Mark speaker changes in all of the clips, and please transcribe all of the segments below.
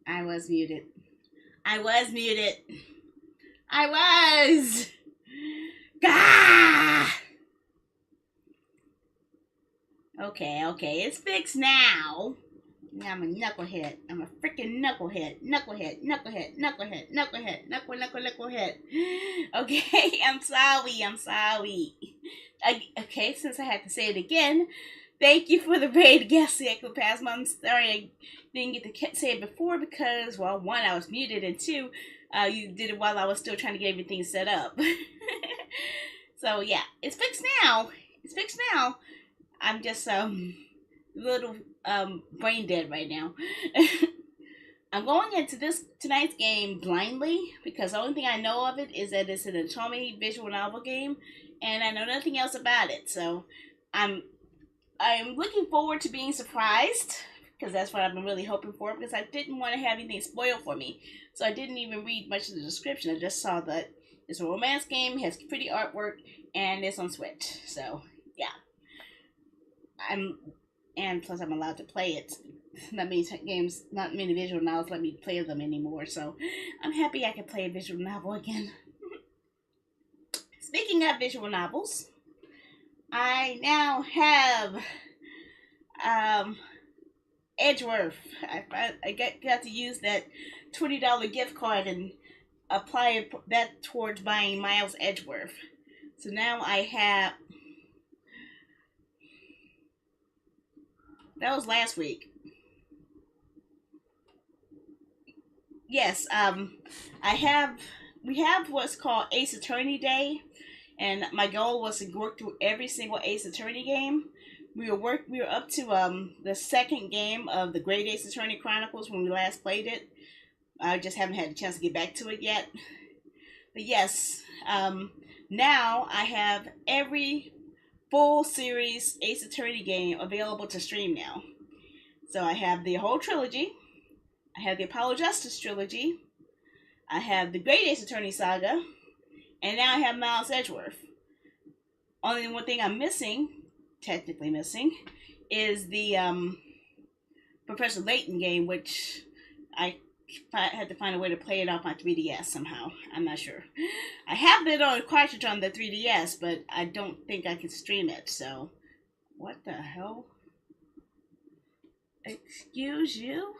Speaker 1: I was muted. I was muted. I was. Gah! Okay, it's fixed now. I'm a knucklehead. I'm a freaking knucklehead. Knucklehead. Okay, I'm sorry. Okay, since I had to say it again, thank you for the raid, Ghastly Ectoplasm. I'm sorry I didn't get to say it before because, well, one, I was muted, and two, you did it while I was still trying to get everything set up. So, yeah, it's fixed now. I'm just, little brain dead right now. I'm going into tonight's game blindly because the only thing I know of it is that it's an Otome visual novel game, and I know nothing else about it. So I'm looking forward to being surprised because that's what I've been really hoping for. Because I didn't want to have anything spoiled for me, so I didn't even read much of the description. I just saw that it's a romance game, has pretty artwork, and it's on Switch. So yeah, and plus I'm allowed to play it. Not many visual novels let me play them anymore, so I'm happy I can play a visual novel again. Speaking of visual novels, I now have Edgeworth. I got to use that $20 gift card and apply that towards buying Miles Edgeworth. So now I have. That was last week. Yes, we have what's called Ace Attorney Day, and my goal was to work through every single Ace Attorney game. We were up to the second game of the Great Ace Attorney Chronicles when we last played it. I just haven't had a chance to get back to it yet. But yes, now I have every full series Ace Attorney game available to stream now. So I have the whole trilogy. I have the Apollo Justice trilogy. I have the Great Ace Attorney saga. And now I have Miles Edgeworth. Only one thing I'm technically missing, is the Professor Layton game, which I had to find a way to play it off my 3DS somehow. I'm not sure. I have it on a cartridge on the 3DS, but I don't think I can stream it, so. What the hell? Excuse you?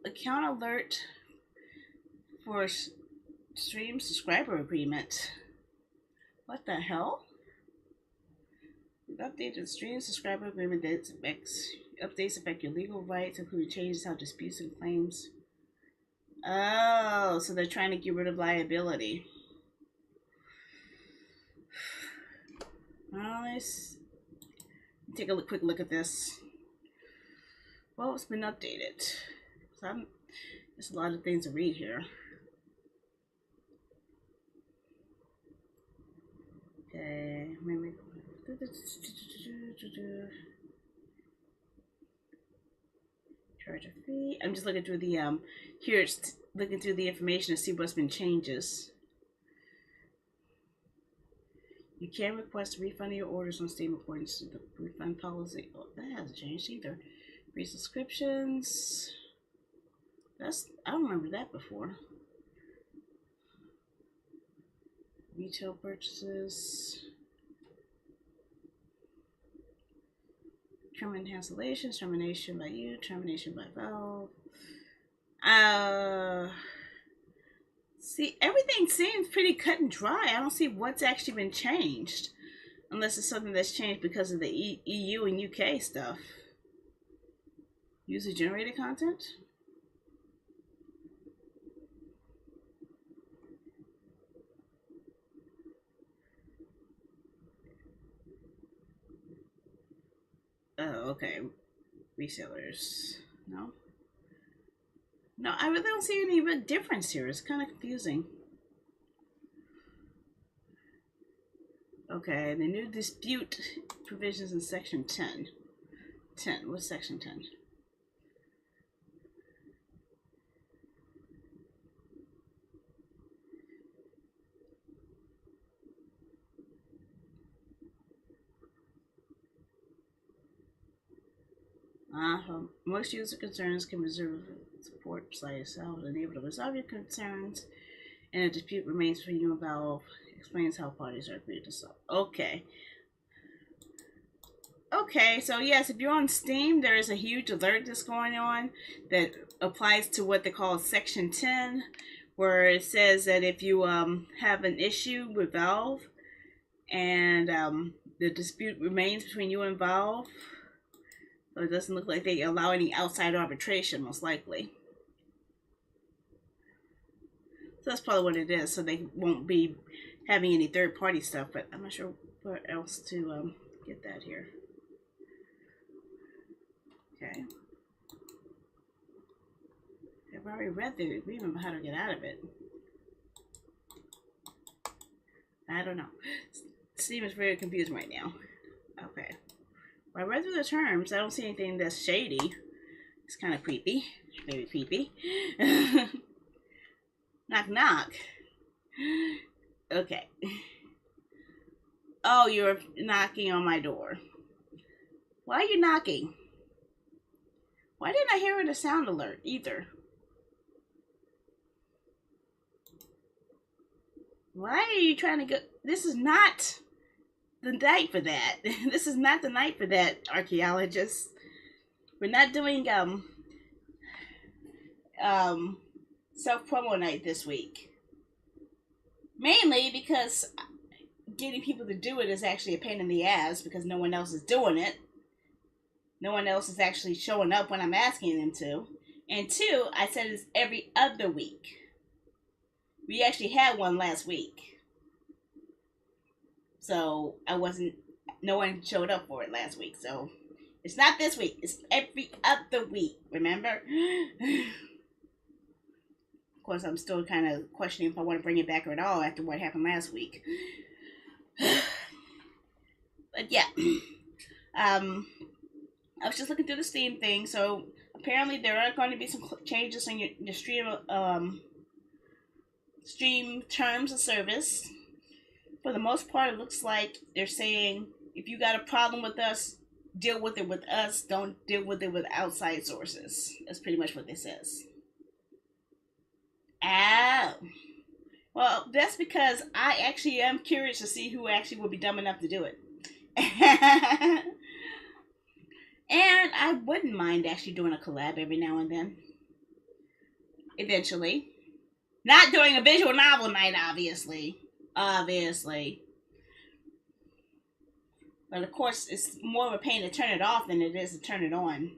Speaker 1: Account alert for stream subscriber agreement. What the hell? We've updated the stream subscriber agreement that updates affect your legal rights, including changes how disputes and claims. Oh, so they're trying to get rid of liability. Well, let's take a quick look at this. Well, it's been updated. So there's a lot of things to read here. Okay, maybe. Charge a fee. I'm just looking through the here it's looking through the information to see what's been changes. You can request a refund of your orders on Steam according to the refund policy. Oh, that hasn't changed either. Free subscriptions. I don't remember that before. Retail purchases. Term and cancellations, termination by you, termination by Valve. See, everything seems pretty cut and dry. I don't see what's actually been changed. Unless it's something that's changed because of the EU and UK stuff. User generated content? Oh, okay. Resellers. No? No, I really don't see any real difference here. It's kind of confusing. Okay, the new dispute provisions in section 10. 10, what's section 10? Most user concerns can reserve support site itself and able to resolve your concerns, and a dispute remains between you and Valve. Explains how parties are agreed to solve. Okay. Okay, so yes, if you're on Steam, there is a huge alert that's going on that applies to what they call Section 10, where it says that if you have an issue with Valve and the dispute remains between you and Valve, so it doesn't look like they allow any outside arbitration, most likely. So that's probably what it is, so they won't be having any third-party stuff, but I'm not sure where else to get that here. Okay. I've already read the agreement about how to get out of it. I don't know. Steam is very confused right now. Okay. Well, I read through the terms. I don't see anything that's shady. It's kind of creepy. Very creepy. Knock, knock. Okay. Oh, you're knocking on my door. Why are you knocking? Why didn't I hear the sound alert either? Why are you trying to go? This is not the night for that. This is not the night for that, archaeologists. We're not doing self-promo night this week. Mainly because getting people to do it is actually a pain in the ass because no one else is doing it. No one else is actually showing up when I'm asking them to. And two, I said it's every other week. We actually had one last week. So no one showed up for it last week. So it's not this week. It's every other week. Remember? Of course, I'm still kind of questioning if I want to bring it back at all after what happened last week. But yeah. I was just looking through the Steam thing, so apparently there are going to be some changes in your stream terms of service. For the most part, it looks like they're saying if you got a problem with us, deal with it with us. Don't deal with it with outside sources. That's pretty much what this says. Oh. Well, that's because I actually am curious to see who actually will be dumb enough to do it. And I wouldn't mind actually doing a collab every now and then. Eventually. Not doing a visual novel night, obviously. Obviously. But of course, it's more of a pain to turn it off than it is to turn it on.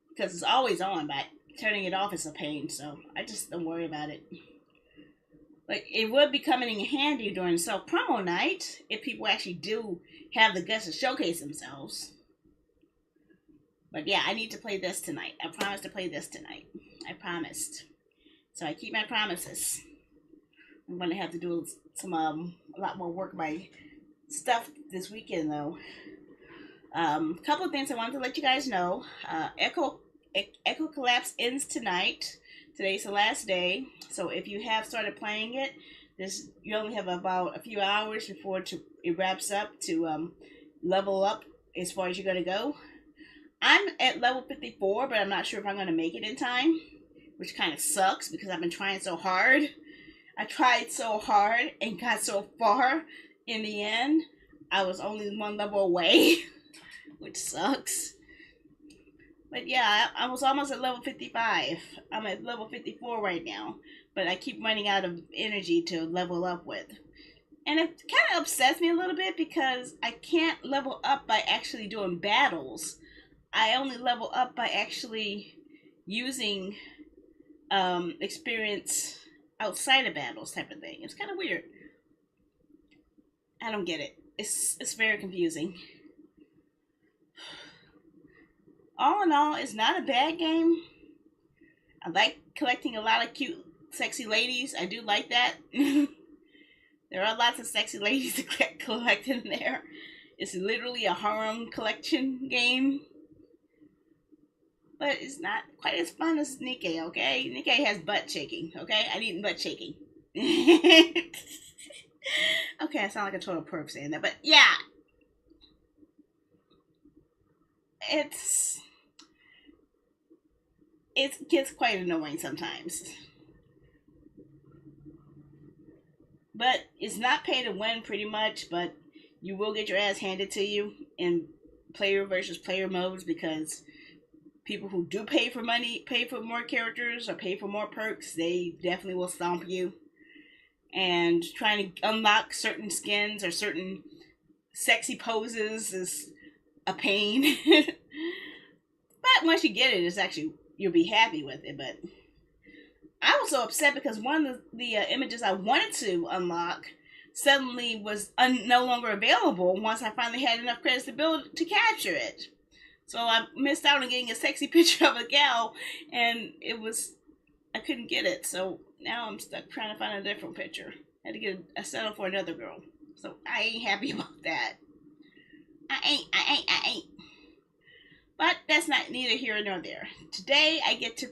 Speaker 1: Because it's always on, but turning it off is a pain, so I just don't worry about it. But it would be coming in handy during self-promo night if people actually do have the guts to showcase themselves. But yeah, I need to play this tonight. I promised to play this tonight. I promised. So I keep my promises. I'm going to have to do some a lot more work on my stuff this weekend, though. Couple of things I wanted to let you guys know. Echo Collapse ends tonight. Today's the last day. So if you have started playing it, you only have about a few hours before it wraps up to level up as far as you're going to go. I'm at level 54, but I'm not sure if I'm going to make it in time, which kind of sucks because I've been trying so hard. I tried so hard and got so far. In the end, I was only one level away, which sucks. But yeah, I was almost at level 55. I'm at level 54 right now, but I keep running out of energy to level up with. And it kind of upsets me a little bit because I can't level up by actually doing battles. I only level up by actually using experience outside of battles type of thing. It's kind of weird. I don't get it. It's very confusing. All in all, it's not a bad game. I like collecting a lot of cute, sexy ladies. I do like that. There are lots of sexy ladies to collect in there. It's literally a harem collection game. But it's not quite as fun as Nikkei, okay? Nikkei has butt shaking, okay? I need butt shaking. Okay, I sound like a total perv saying that, but yeah. It's it gets quite annoying sometimes. But it's not pay to win pretty much, but you will get your ass handed to you in player versus player modes because people who do pay for money, pay for more characters or pay for more perks, they definitely will stomp you. And trying to unlock certain skins or certain sexy poses is a pain. But once you get it, it's actually, you'll be happy with it. But I was so upset because one of the images I wanted to unlock suddenly was no longer available once I finally had enough credits to capture it. So I missed out on getting a sexy picture of a gal, and I couldn't get it. So now I'm stuck trying to find a different picture. I had to get a settle for another girl. So I ain't happy about that. I ain't. But that's not neither here nor there. Today I get to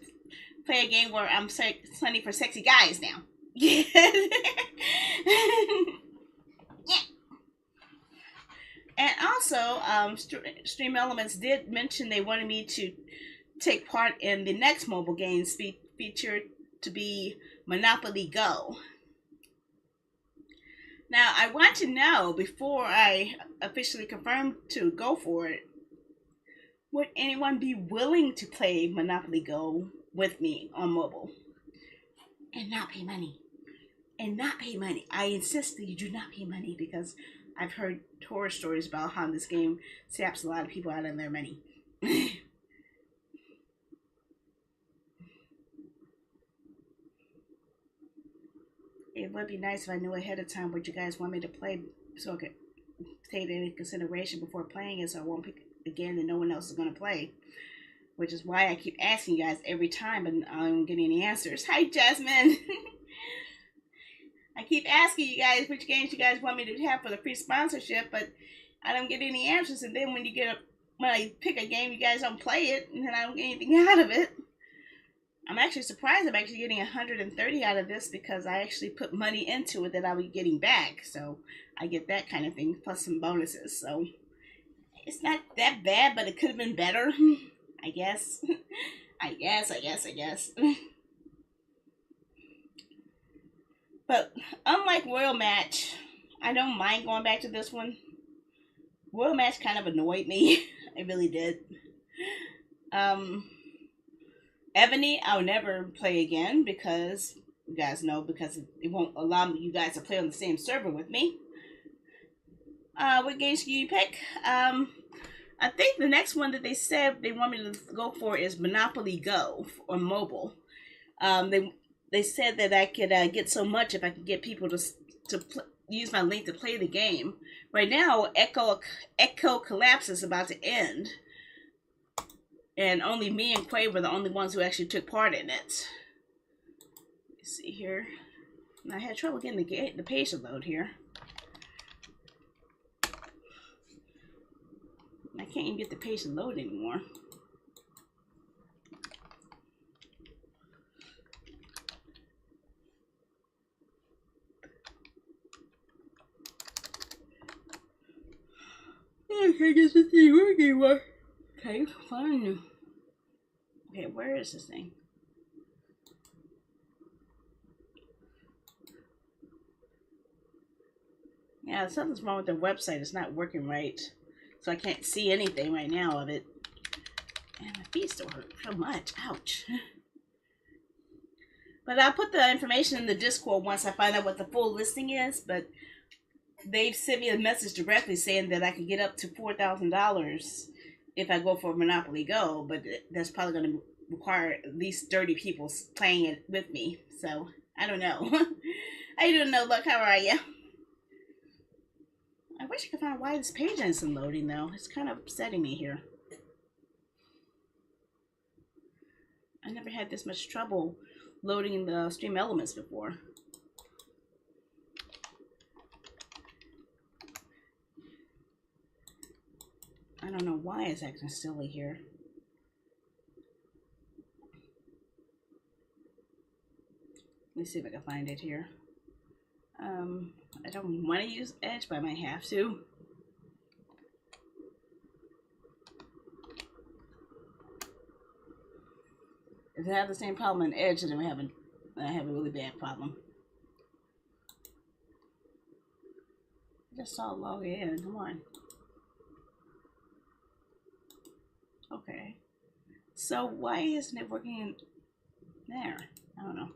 Speaker 1: play a game where I'm hunting for sexy guys now. Yeah. And also, Stream Elements did mention they wanted me to take part in the next mobile games featured to be Monopoly Go. Now, I want to know, before I officially confirm to go for it, would anyone be willing to play Monopoly Go with me on mobile? And not pay money. I insist that you do not pay money because I've heard horror stories about how this game saps a lot of people out of their money. It would be nice if I knew ahead of time what you guys want me to play so I could take it into consideration before playing it so I won't pick again and no one else is going to play. Which is why I keep asking you guys every time but I don't get any answers. Hi, Jasmine! I keep asking you guys which games you guys want me to have for the free sponsorship, but I don't get any answers. And then when I pick a game, you guys don't play it, and then I don't get anything out of it. I'm actually surprised I'm actually getting 130 out of this because I actually put money into it that I'll be getting back. So I get that kind of thing, plus some bonuses. So it's not that bad, but it could have been better, I guess. I guess. But unlike Royal Match, I don't mind going back to this one. Royal Match kind of annoyed me. It really did. Ebony, I'll never play again because you guys know because it won't allow you guys to play on the same server with me. What games can you pick? I think the next one that they said they want me to go for is Monopoly Go on mobile. They said that I could get so much if I could get people to use my link to play the game. Right now, Echo Collapse is about to end. And only me and Quay were the only ones who actually took part in it. Let's see here. I had trouble getting the page to load here. I can't even get the page to load anymore. I guess it's not working anymore. Okay, fine. Okay, where is this thing? Yeah, something's wrong with the website. It's not working right. So I can't see anything right now of it. And my feet still hurt so much. Ouch. But I'll put the information in the Discord once I find out what the full listing is. But they've sent me a message directly saying that I can get up to $4,000 if I go for Monopoly Go. But that's probably going to require at least 30 people playing it with me. So, I don't know. I don't know. Look, how are you? I wish I could find why this page isn't loading, though. It's kind of upsetting me here. I never had this much trouble loading the Stream Elements before. I don't know why it's acting silly here. Let me see if I can find it here. I don't want to use Edge, but I might have to. If I have the same problem on Edge, then I have a really bad problem. I just saw log in. Come on. Okay. So why isn't it working in there? I don't know.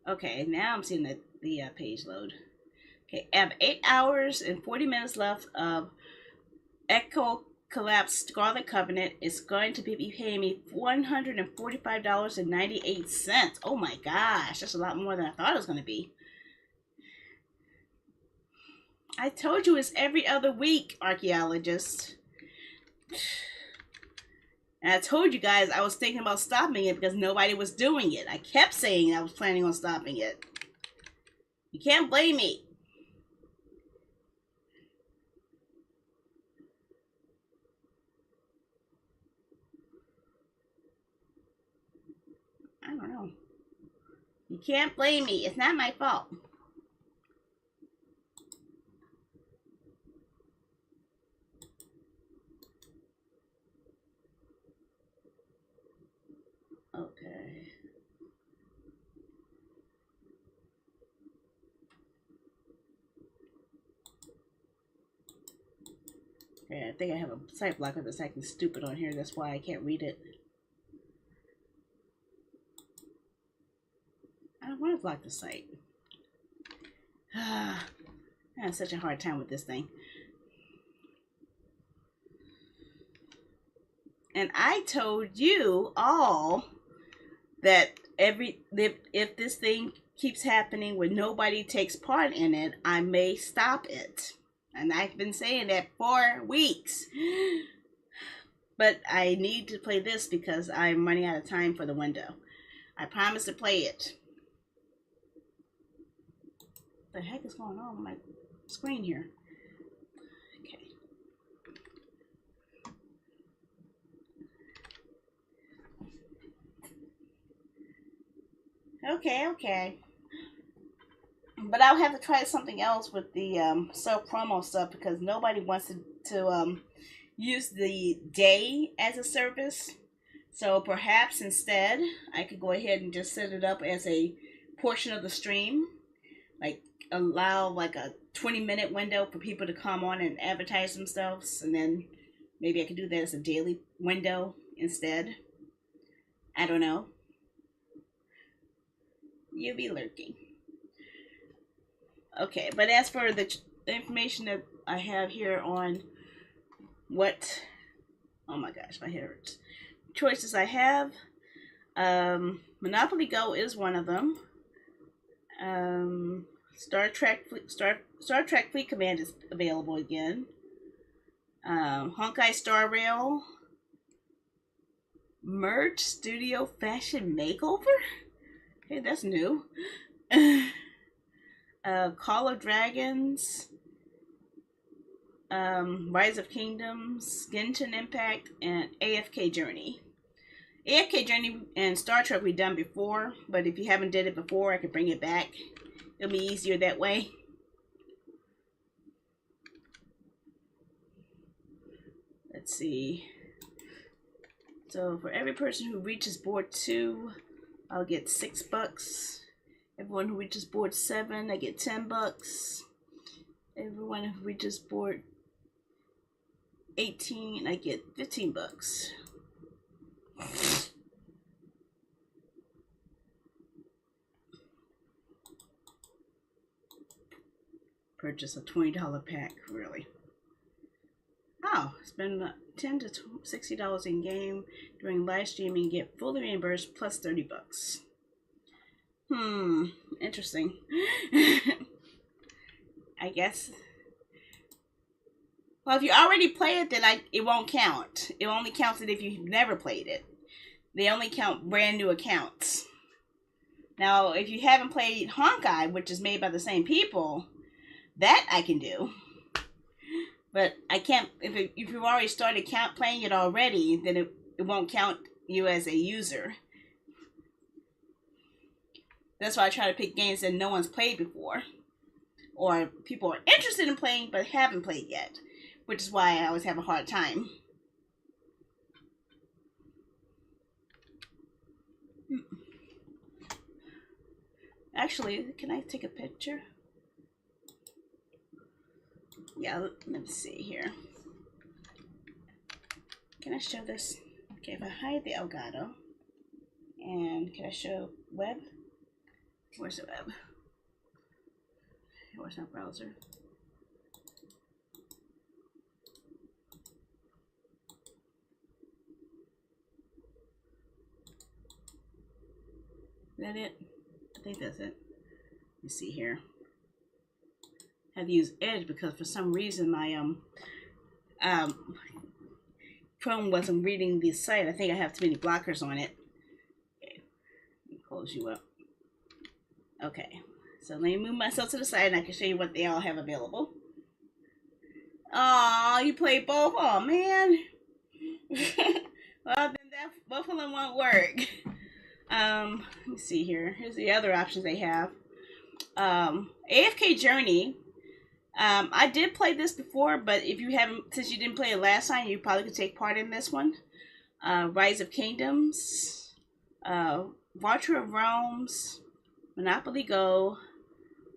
Speaker 1: Okay, now I'm seeing the page load. Okay, I have 8 hours and 40 minutes left of Echo Collab Scarlet Covenant. Is going to be paying me $145.98. Oh my gosh, that's a lot more than I thought it was going to be. I told you it's every other week, archaeologist. And I told you guys I was thinking about stopping it because nobody was doing it. I kept saying I was planning on stopping it. You can't blame me. I don't know. You can't blame me. It's not my fault. Okay. Okay, I think I have a site blocker that's acting stupid on here. That's why I can't read it. I don't want to block the site. I have such a hard time with this thing. And I told you all that if this thing keeps happening where nobody takes part in it, I may stop it. And I've been saying that for weeks. But I need to play this because I'm running out of time for the window. I promised to play it. What the heck is going on with my screen here? Okay. But I'll have to try something else with the self promo stuff because nobody wants to use the day as a service. So perhaps instead I could go ahead and just set it up as a portion of the stream, like allow like a 20-minute window for people to come on and advertise themselves, and then maybe I could do that as a daily window instead. I don't know. You'll be lurking. Okay, but as for the information that I have here on what, oh my gosh, my head hurts. Choices I have, Monopoly Go is one of them. Star Trek Fleet Command is available again. Honkai Star Rail. Merge Studio Fashion Makeover? Okay, that's new. Call of Dragons, Rise of Kingdoms, Genshin Impact, and AFK Journey. AFK Journey and Star Trek we've done before, but if you haven't did it before, I could bring it back. It'll be easier that way. Let's see. So for every person who reaches board 2, I'll get $6. Everyone who reaches board 7, I get $10. Everyone who reaches board 18, I get $15. Purchase a $20 pack, really. Oh, spend $10 to $60 in game during live streaming, get fully reimbursed plus $30. Interesting. I guess. Well, if you already play it, then it won't count. It only counts it if you've never played it. They only count brand new accounts. Now, if you haven't played Honkai, which is made by the same people, that I can do. But I can't, if you've already started playing it already, then it won't count you as a user. That's why I try to pick games that no one's played before. Or people are interested in playing but haven't played yet. Which is why I always have a hard time. Actually, can I take a picture? Yeah, let me see here. Can I show this? Okay, if I hide the Elgato, and can I show web? Where's the web? Where's my browser? Is that it? I think that's it. Let me see here. I had to use Edge because for some reason my Chrome wasn't reading the site. I think I have too many blockers on it. Okay, let me close you up. Okay, so let me move myself to the side and I can show you what they all have available. Oh, you played both? Oh man. Well, then both of them won't work. Let me see here. Here's the other options they have. AFK Journey. I did play this before, but if you haven't, since you didn't play it last time, you probably could take part in this one. Rise of Kingdoms, Watcher of Realms, Monopoly Go,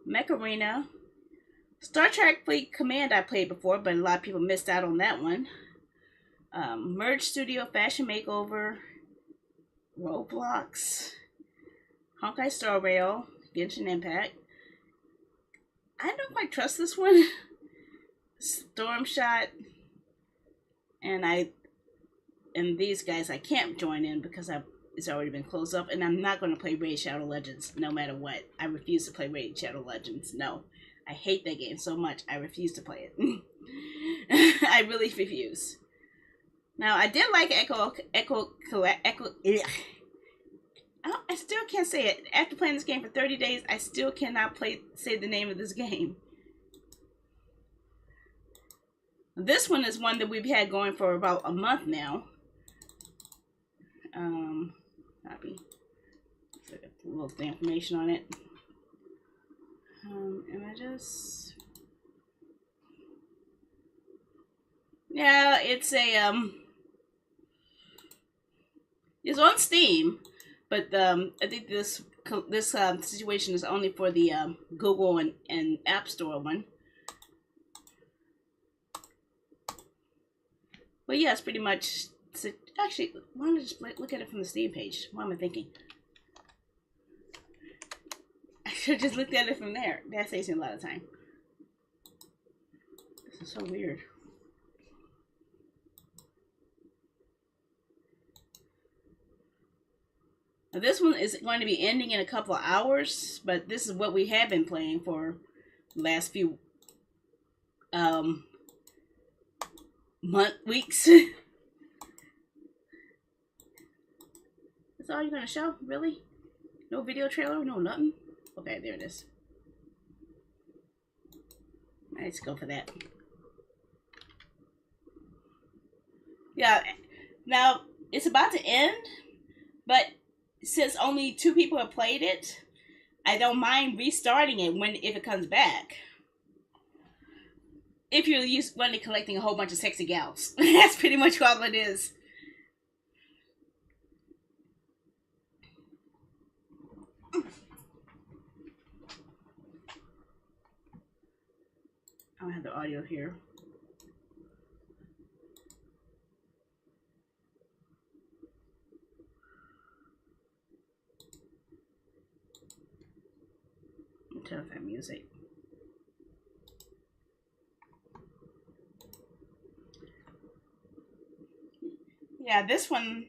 Speaker 1: Mech Arena, Star Trek Fleet Command I played before, but a lot of people missed out on that one. Merge Studio Fashion Makeover, Roblox, Honkai Star Rail, Genshin Impact. I don't quite trust this one. Storm Shot, and these guys I can't join in because it's already been closed up, and I'm not going to play Raid Shadow Legends no matter what. I refuse to play Raid Shadow Legends. No, I hate that game so much. I refuse to play it. I really refuse. Now I did like Echo. I still can't say it. After playing this game for 30 days, I still cannot say the name of this game. This one is one that we've had going for about a month now. Copy. Put a little information on it. And I just... Yeah, it's a, it's on Steam. But I think this situation is only for the Google and App Store one. But yeah, it's pretty much... Actually, why don't I just look at it from the Steam page? What am I thinking? I should have just looked at it from there. That saves me a lot of time. This is so weird. Now this one is going to be ending in a couple of hours, but this is what we have been playing for the last few weeks. That's all you're gonna show? Really? No video trailer? No nothing? Okay, there it is. Let's go for that. Yeah, now it's about to end, but since only 2 people have played it, I don't mind restarting it if it comes back. If you're when they're collecting a whole bunch of sexy gals. That's pretty much all it is. I don't have the audio here. Turn off that music. Yeah, this one.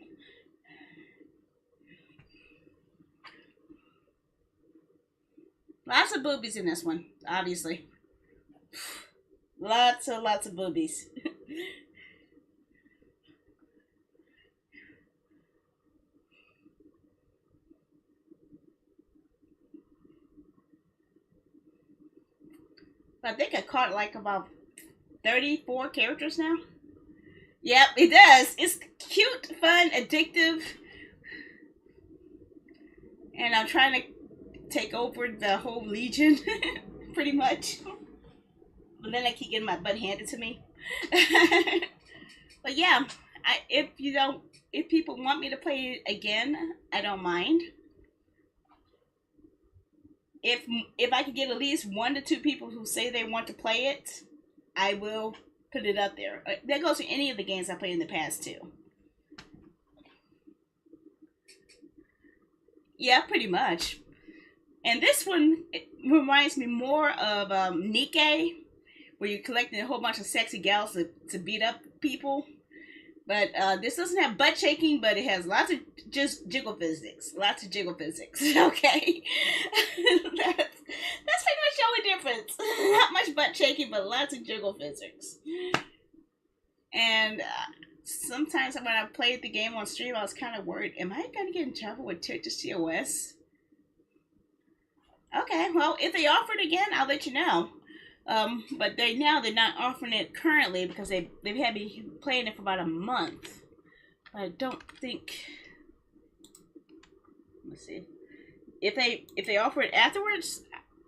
Speaker 1: Lots of boobies in this one, obviously. Lots of boobies. I think I caught like about 34 characters now. Yep, it does. It's cute, fun, addictive. And I'm trying to take over the whole Legion, pretty much. But then I keep getting my butt handed to me. But yeah, if people want me to play it again, I don't mind. if I could get at least 1 to 2 people who say they want to play it, I will put it up there. That goes for any of the games I played in the past too. Yeah, pretty much. And this one reminds me more of Nikkei, where you're collecting a whole bunch of sexy gals to beat up people. But this doesn't have butt shaking, but it has lots of just jiggle physics. Lots of jiggle physics. Okay. That's pretty much the only difference. Not much butt shaking, but lots of jiggle physics. And sometimes when I played the game on stream, I was kind of worried, am I going to get in trouble with Turkish TOS? Okay, well, if they offer it again, I'll let you know. But they're not offering it currently because they've had me playing it for about a month. But I don't think. Let's see. If they offer it afterwards,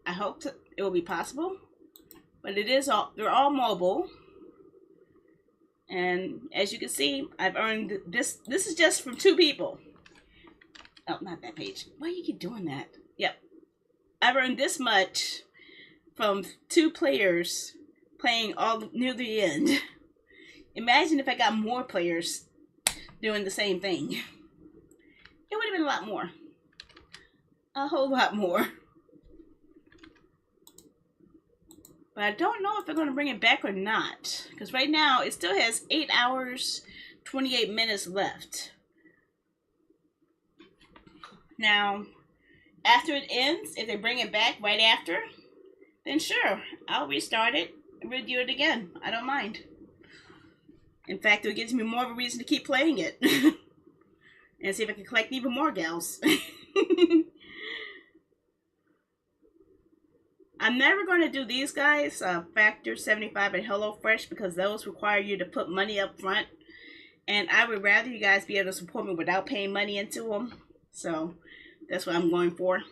Speaker 1: I hope it will be possible. But they're all mobile. And as you can see, I've earned this. This is just from 2 people. Oh, not that page. Why do you keep doing that? Yep. I've earned this much from 2 players playing all near the end. Imagine if I got more players doing the same thing. It would have been a lot more. A whole lot more. But I don't know if they're going to bring it back or not. Because right now, it still has 8 hours, 28 minutes left. Now, after it ends, if they bring it back right after, then sure, I'll restart it and redo it again. I don't mind. In fact, it gives me more of a reason to keep playing it. And see if I can collect even more gals. I'm never going to do these guys, Factor 75 and HelloFresh, because those require you to put money up front. And I would rather you guys be able to support me without paying money into them. So that's what I'm going for.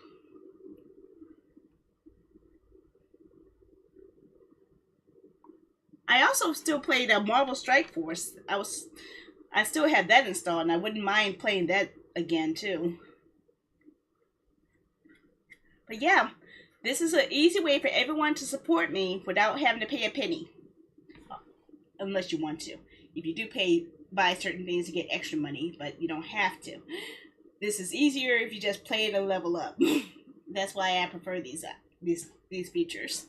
Speaker 1: I also still played Marvel Strike Force. I still have that installed, and I wouldn't mind playing that again too. But yeah, this is an easy way for everyone to support me without having to pay a penny. Unless you want to. If you do buy certain things, you get extra money, but you don't have to. This is easier if you just play it and level up. That's why I prefer these features.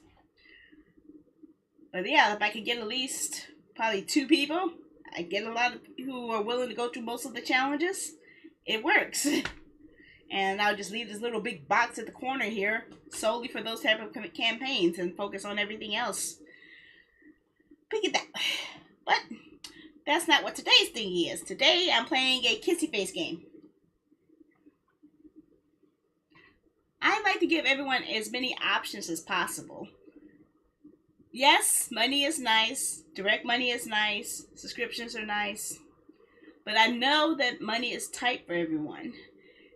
Speaker 1: But yeah, if I could get at least probably 2 people, I get a lot of people who are willing to go through most of the challenges, it works. And I'll just leave this little big box at the corner here solely for those type of campaigns and focus on everything else. Look at that. But that's not what today's thing is. Today I'm playing a kissy face game. I like to give everyone as many options as possible. Yes, money is nice. Direct money is nice. Subscriptions are nice. But I know that money is tight for everyone.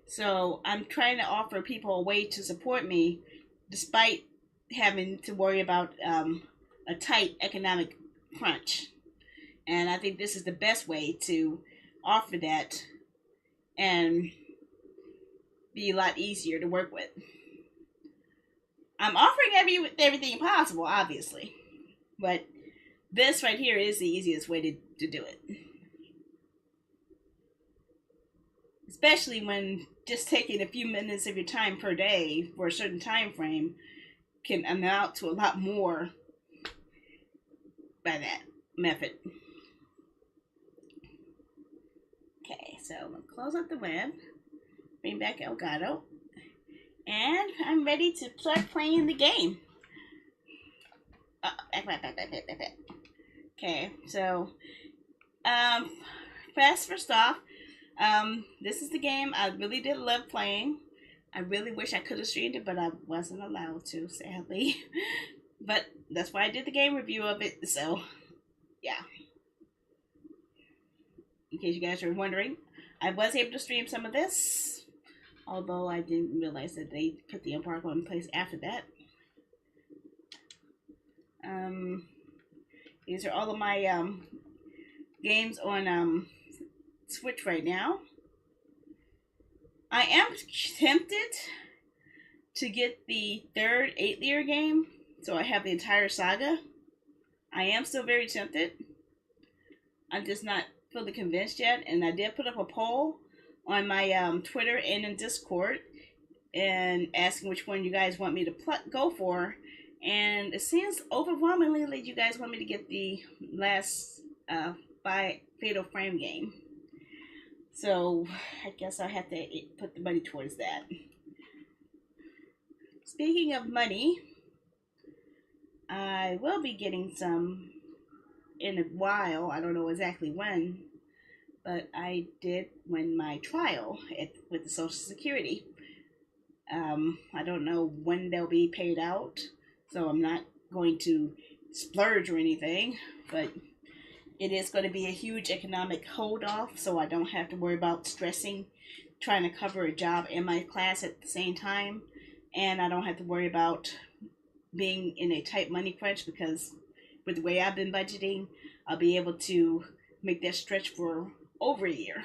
Speaker 1: So I'm trying to offer people a way to support me despite having to worry about a tight economic crunch. And I think this is the best way to offer that and be a lot easier to work with. I'm offering everything possible, obviously. But this right here is the easiest way to do it. Especially when just taking a few minutes of your time per day for a certain time frame can amount to a lot more by that method. Okay, so I'm going to close up the web, bring back Elgato, and I'm ready to start playing the game. Okay, so first off, this is the game I really did love playing. I really wish I could have streamed it, but I wasn't allowed to, sadly. But that's why I did the game review of it, so yeah. In case you guys are wondering, I was able to stream some of this, although I didn't realize that they put the embargo in place after that. These are all of my games on Switch right now. I am tempted to get the third 8-layer game, so I have the entire saga. I am still very tempted. I'm just not fully convinced yet, and I did put up a poll on my Twitter and in Discord, and asking which one you guys want me to go for, and it seems overwhelmingly that you guys want me to get the last by Fatal Frame game. So I guess I'll have to put the money towards that. Speaking of money, I will be getting some in a while. I don't know exactly when, but I did win my trial with the Social Security. I don't know when they'll be paid out, so I'm not going to splurge or anything, but it is going to be a huge economic hold off, so I don't have to worry about stressing trying to cover a job and my class at the same time, and I don't have to worry about being in a tight money crunch, because with the way I've been budgeting, I'll be able to make that stretch for over a year.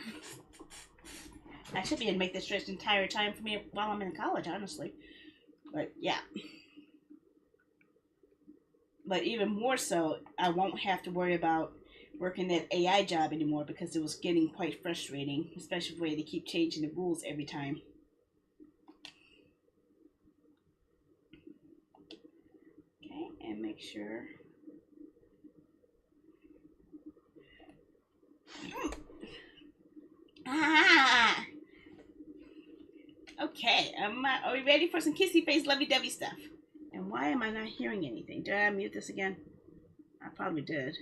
Speaker 1: I should be able to make this stretch the entire time for me while I'm in college, honestly. But yeah. But even more so, I won't have to worry about working that AI job anymore, because it was getting quite frustrating, especially the way they keep changing the rules every time. Okay, and make sure. Ah! Okay, are we ready for some kissy face, lovey dovey stuff? And why am I not hearing anything? Did I mute this again? I probably did.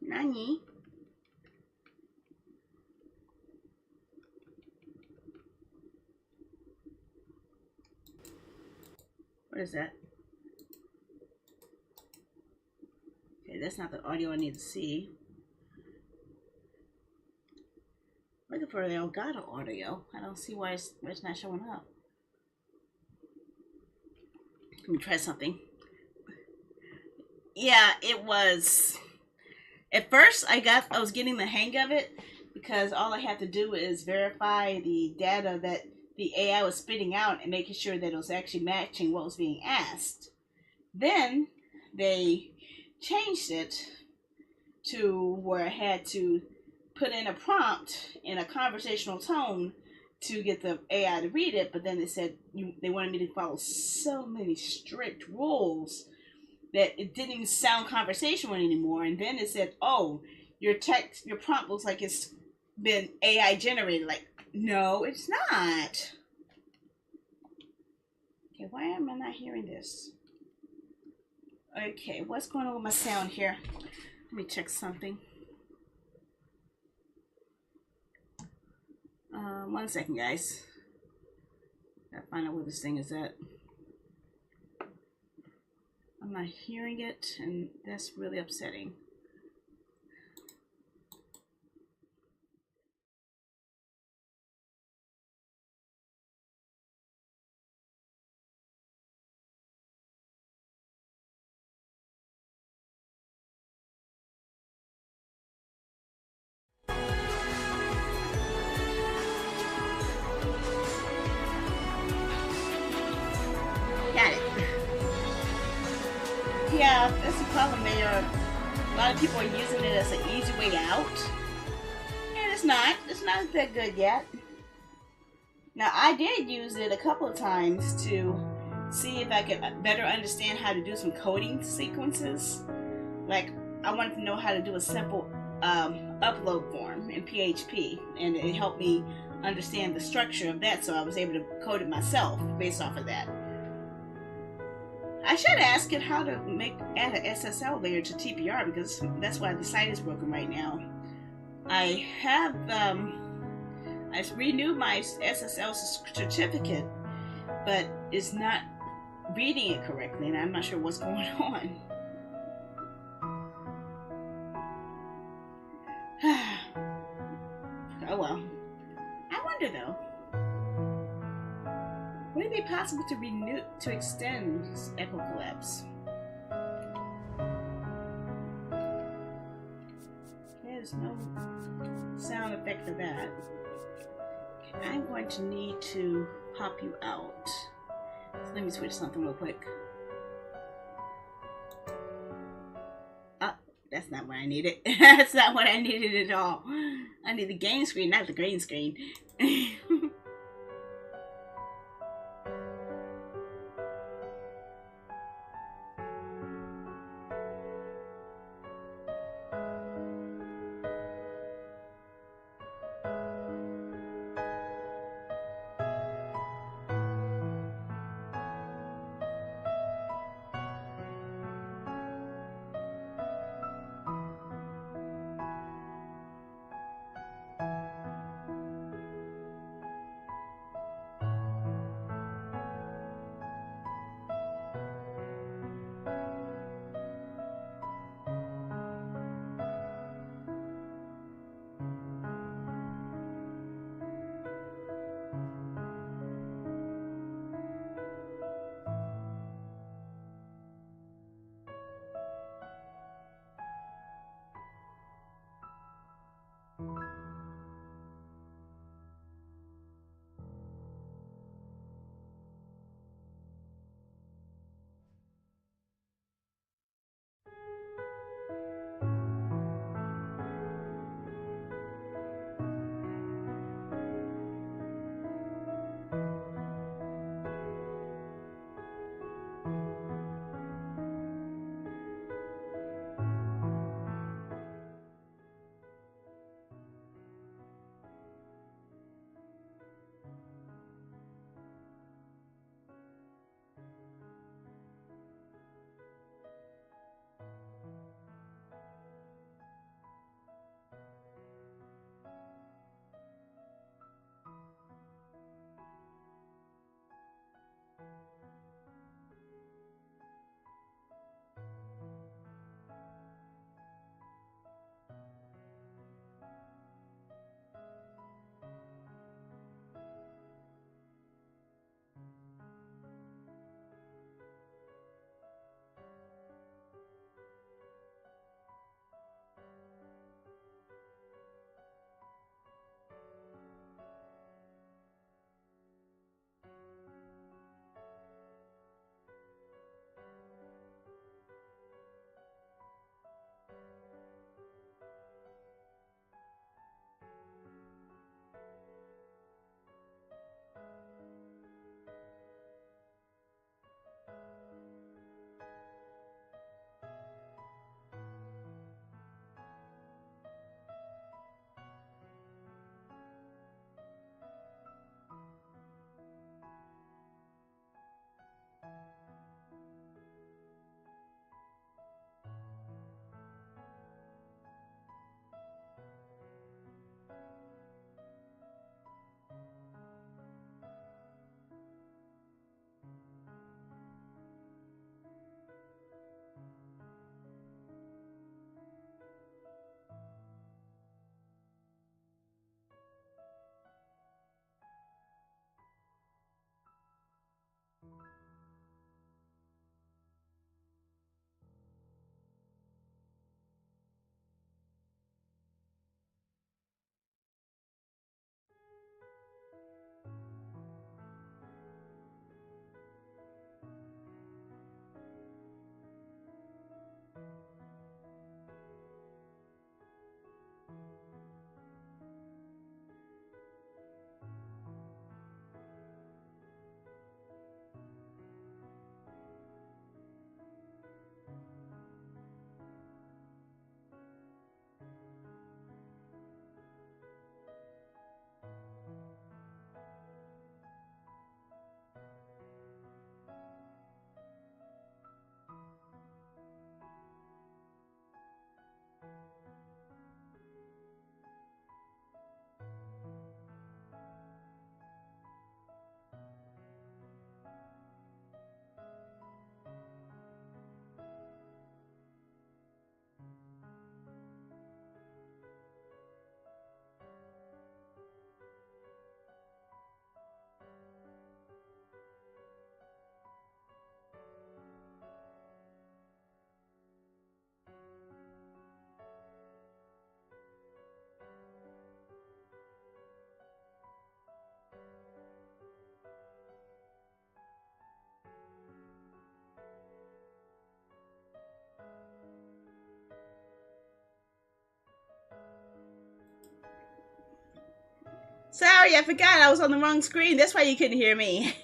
Speaker 1: Nani? What is that? Okay, that's not the audio I need to see. Looking for the Elgato audio. I don't see why it's not showing up. Let me try something. Yeah, it was. At first, I was getting the hang of it, because all I had to do is verify the data that the AI was spitting out and making sure that it was actually matching what was being asked. Then they changed it to where I had to put in a prompt in a conversational tone to get the AI to read it, but then they said they wanted me to follow so many strict rules that it didn't even sound conversational anymore. And then it said, oh, your prompt looks like it's been AI generated. Like, no, it's not. Okay, why am I not hearing this? Okay, what's going on with my sound here? Let me check something. 1 second, guys. Gotta find out where this thing is at. I'm not hearing it, and that's really upsetting. Got it. Yeah, that's the problem there. A lot of people are using it as an easy way out. And it's not. It's not that good yet. Now, I did use it a couple of times to see if I could better understand how to do some coding sequences. Like, I wanted to know how to do a simple upload form in PHP, and it helped me understand the structure of that, so I was able to code it myself based off of that. I should ask it how to add an SSL layer to TPR, because that's why the site is broken right now. I have I renewed my SSL certificate, but it's not reading it correctly, and I'm not sure what's going on. Oh well. I wonder though, would it be possible to extend Echo Collapse? there's no sound effect for that. Okay, I'm going to need to pop you out. So let me switch something real quick. That's not what I needed. That's not what I needed at all. I need the game screen, not the green screen. Sorry, I forgot I was on the wrong screen. That's why you couldn't hear me.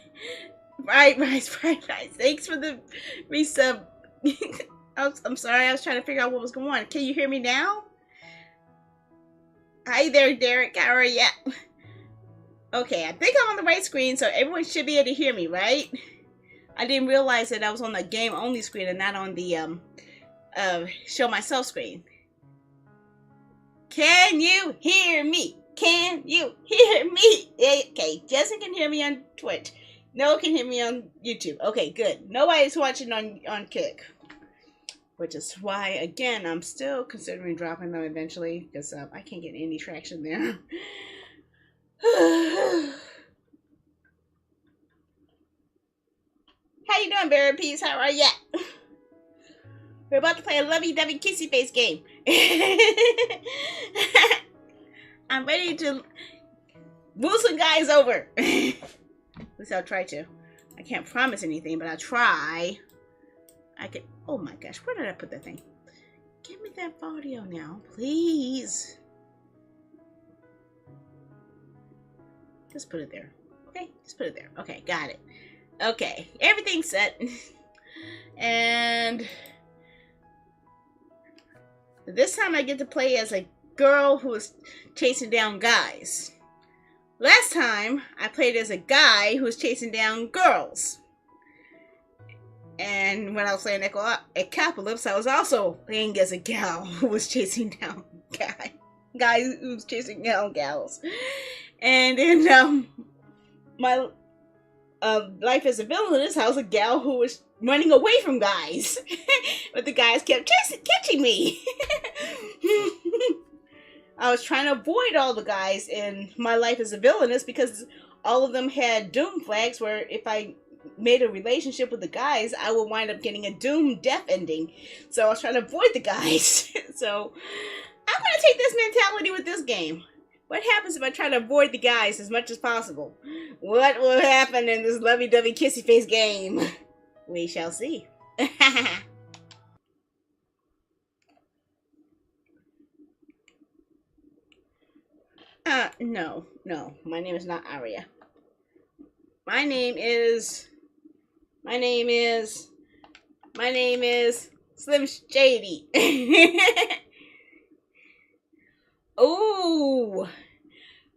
Speaker 1: Right. Thanks for the resub. I'm sorry, I was trying to figure out what was going on. Can you hear me now? Hi there, Derek. How are ya? Okay, I think I'm on the right screen, so everyone should be able to hear me, right? I didn't realize that I was on the game only screen and not on the show myself screen. Can you hear me? Can you hear me? Okay, Justin can hear me on Twitch. Noah can hear me on YouTube. Okay, good. Nobody's watching on Kick. Which is why, again, I'm still considering dropping them eventually, because I can't get any traction there. How you doing, Barry Peace? How are ya? We're about to play a lovey-dovey kissy face game. I'm ready to move some guys over. At least I'll try to. I can't promise anything, but I'll try. I can. Oh my gosh, where did I put that thing? Give me that audio now, please. Just put it there. Okay, just put it there. Okay, got it. Okay, everything's set. And this time I get to play as a girl who is chasing down guys. Last time I played as a guy who was chasing down girls. And when I was playing Apocalypse, I was also playing as a gal who was chasing down guys who was chasing down gals. And in my life as a villainess, I was a gal who was running away from guys. But the guys kept catching me. I was trying to avoid all the guys in my life as a villainess because all of them had doom flags where if I made a relationship with the guys, I would wind up getting a doom death ending. So I was trying to avoid the guys. So I'm going to take this mentality with this game. What happens if I try to avoid the guys as much as possible? What will happen in this lovey-dovey kissy face game? We shall see. No. My name is not Aria. My name is Slim Shady. Ooh.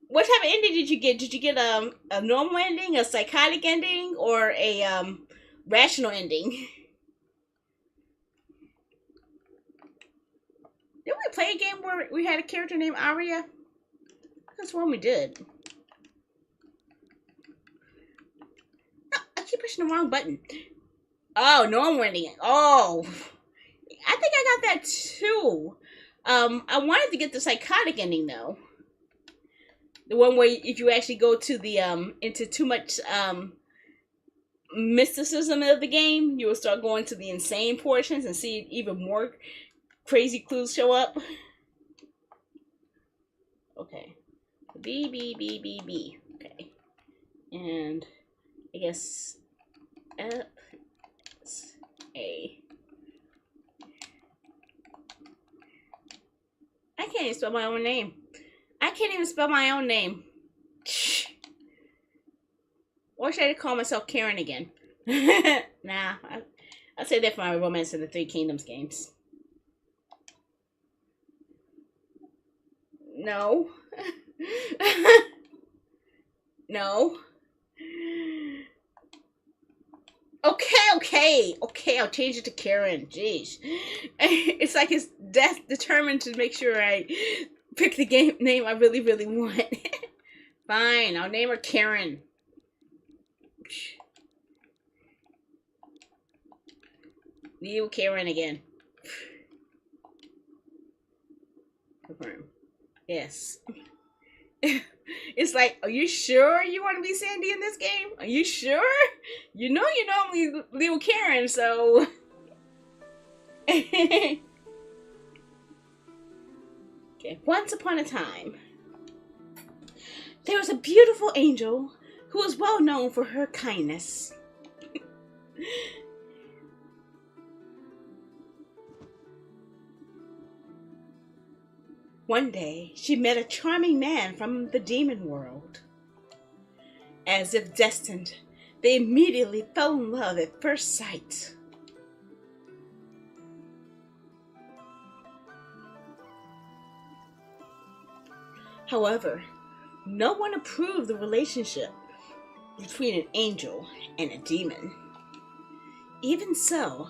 Speaker 1: What type of ending did you get? Did you get a normal ending, a psychotic ending, or a rational ending? Did we play a game where we had a character named Aria? That's one we did. No, I keep pushing the wrong button. Oh, normal ending. Oh, I think I got that too. I wanted to get the psychotic ending though. The one where if you actually go to the into too much mysticism of the game, you will start going to the insane portions and see even more crazy clues show up. Okay. B. Okay. And I guess F A. I can't even spell my own name. Or should I call myself Karen again? Nah, I'll say that for my Romance of the Three Kingdoms games. No. No. Okay, I'll change it to Karen. Jeez. It's like it's determined to make sure I pick the game name I really, really want. Fine, I'll name her Karen. You Karen again. Confirm. Yes. It's like, are you sure you want to be Sandy in this game? Are you sure? You know you normally Leo Karen, so... Okay, once upon a time, there was a beautiful angel who was well known for her kindness. One day, she met a charming man from the demon world. As if destined, they immediately fell in love at first sight. However, no one approved the relationship between an angel and a demon. Even so,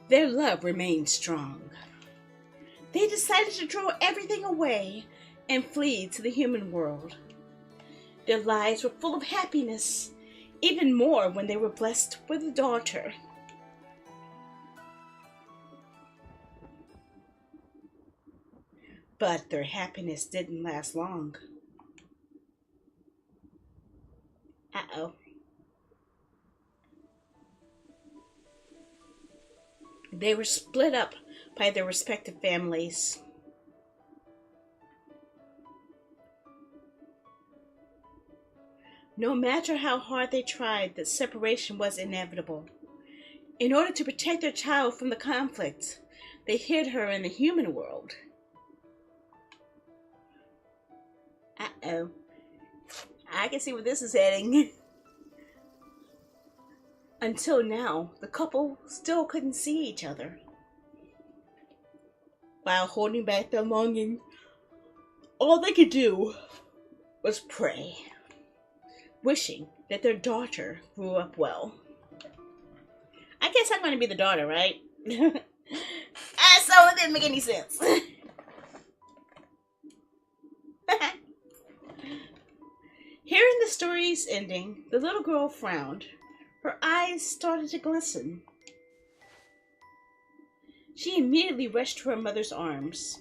Speaker 1: their love remained strong. They decided to throw everything away and flee to the human world. Their lives were full of happiness, even more when they were blessed with a daughter. But their happiness didn't last long. Uh-oh. They were split up by their respective families. No matter how hard they tried, the separation was inevitable. In order to protect their child from the conflict, they hid her in the human world. Uh-oh. I can see where this is heading. Until now, the couple still couldn't see each other. While holding back their longing, all they could do was pray, wishing that their daughter grew up well. I guess I'm going to be the daughter, right? So it didn't make any sense. Hearing the story's ending, the little girl frowned. Her eyes started to glisten. She immediately rushed to her mother's arms.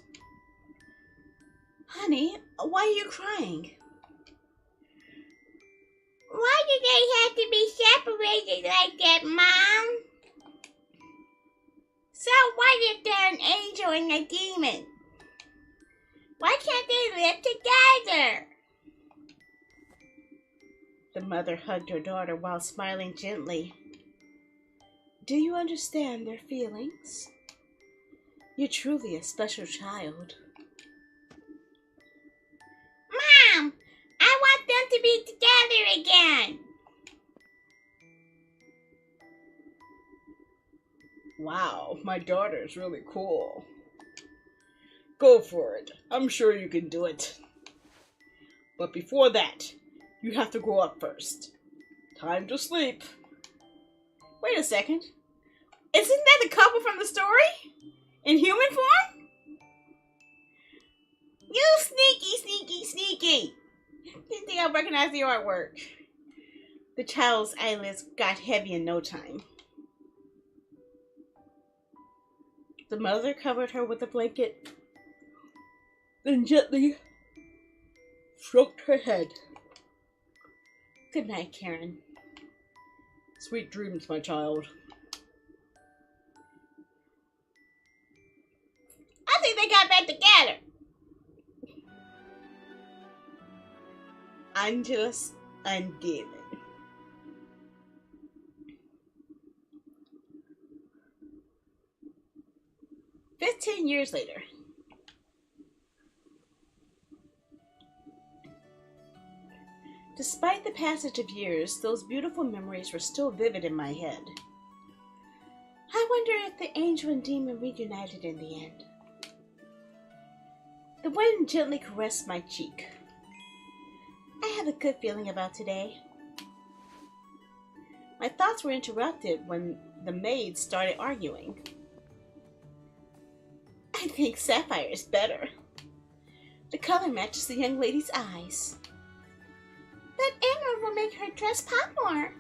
Speaker 1: Honey, why are you crying? Why do they have to be separated like that, Mom? So what if they're an angel and a demon? Why can't they live together? The mother hugged her daughter while smiling gently. Do you understand their feelings? You're truly a special child. Mom, I want them to be together again. Wow, my daughter's really cool. Go for it. I'm sure you can do it. But before that, you have to grow up first. Time to sleep. Wait a second. Isn't that the couple from the story? In human form? You sneaky. Didn't think I recognized the artwork. The child's eyelids got heavy in no time. The mother covered her with a blanket, then gently stroked her head. Good night, Karen. Sweet dreams, my child. I think they got back together. Angelus and Demon. "15 years later. Despite the passage of years, those beautiful memories were still vivid in my head. I wonder if the angel and demon reunited in the end. The wind gently caressed my cheek. I had a good feeling about today. My thoughts were interrupted when the maids started arguing. I think sapphire is better. The color matches the young lady's eyes. That emerald will make her dress pop more.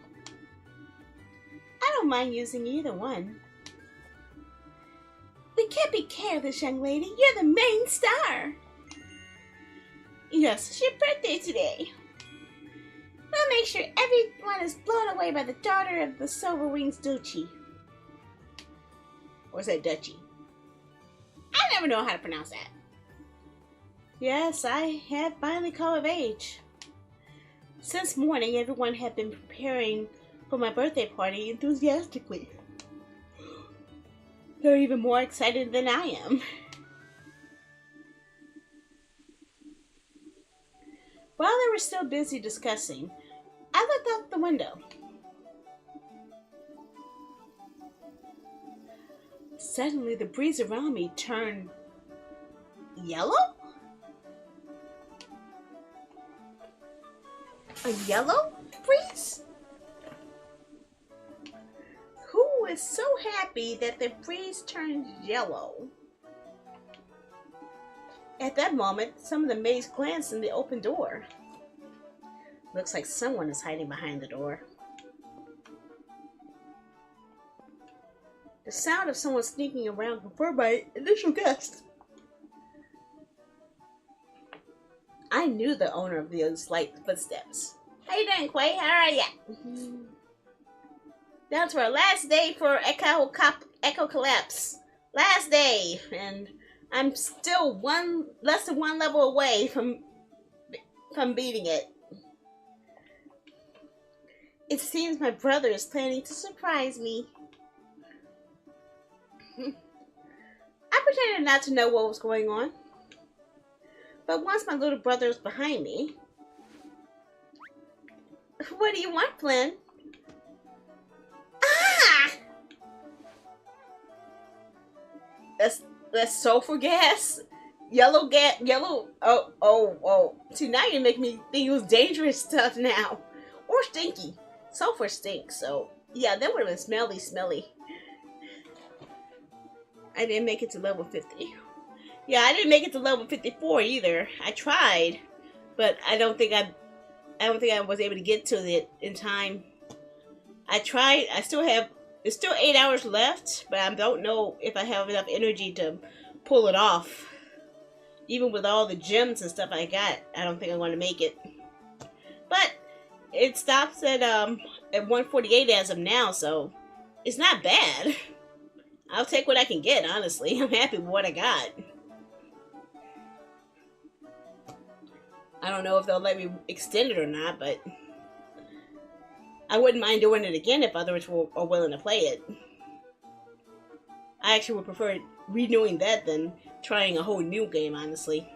Speaker 1: I don't mind using either one. We can't be careless, young lady. You're the main star. Yes, it's your birthday today. We'll make sure everyone is blown away by the daughter of the Silver Wings Duchy. Or is that Duchy? I never know how to pronounce that. Yes, I have finally come of age. Since morning, everyone had been preparing for my birthday party enthusiastically. They're even more excited than I am. While they were still busy discussing, I looked out the window. Suddenly, the breeze around me turned yellow? A yellow breeze? Who is so happy that the breeze turned yellow? At that moment, some of the maids glanced in the open door. Looks like someone is hiding behind the door. The sound of someone sneaking around confirmed my initial guess. I knew the owner of those light footsteps. How you doing, Quay? How are ya? Down to our last day for Echo Collapse. Last day, and I'm still less than one level away from beating it. It seems my brother is planning to surprise me. I pretended not to know what was going on. But once my little brother was behind me... What do you want, Flynn? Ah! That's sulfur gas? Yellow gas? Yellow... Oh. See, now you make me think it was dangerous stuff now. Or stinky. Sulfur stinks, so... Yeah, that would have been smelly. I didn't make it to level 50. Yeah, I didn't make it to level 54 either. I tried, but I don't think I was able to get to it in time. I tried. There's still 8 hours left, but I don't know if I have enough energy to pull it off. Even with all the gems and stuff I got, I don't think I'm going to make it. But it stops at 148 as of now, so it's not bad. I'll take what I can get, honestly. I'm happy with what I got. I don't know if they'll let me extend it or not, but I wouldn't mind doing it again if others are willing to play it. I actually would prefer renewing that than trying a whole new game, honestly.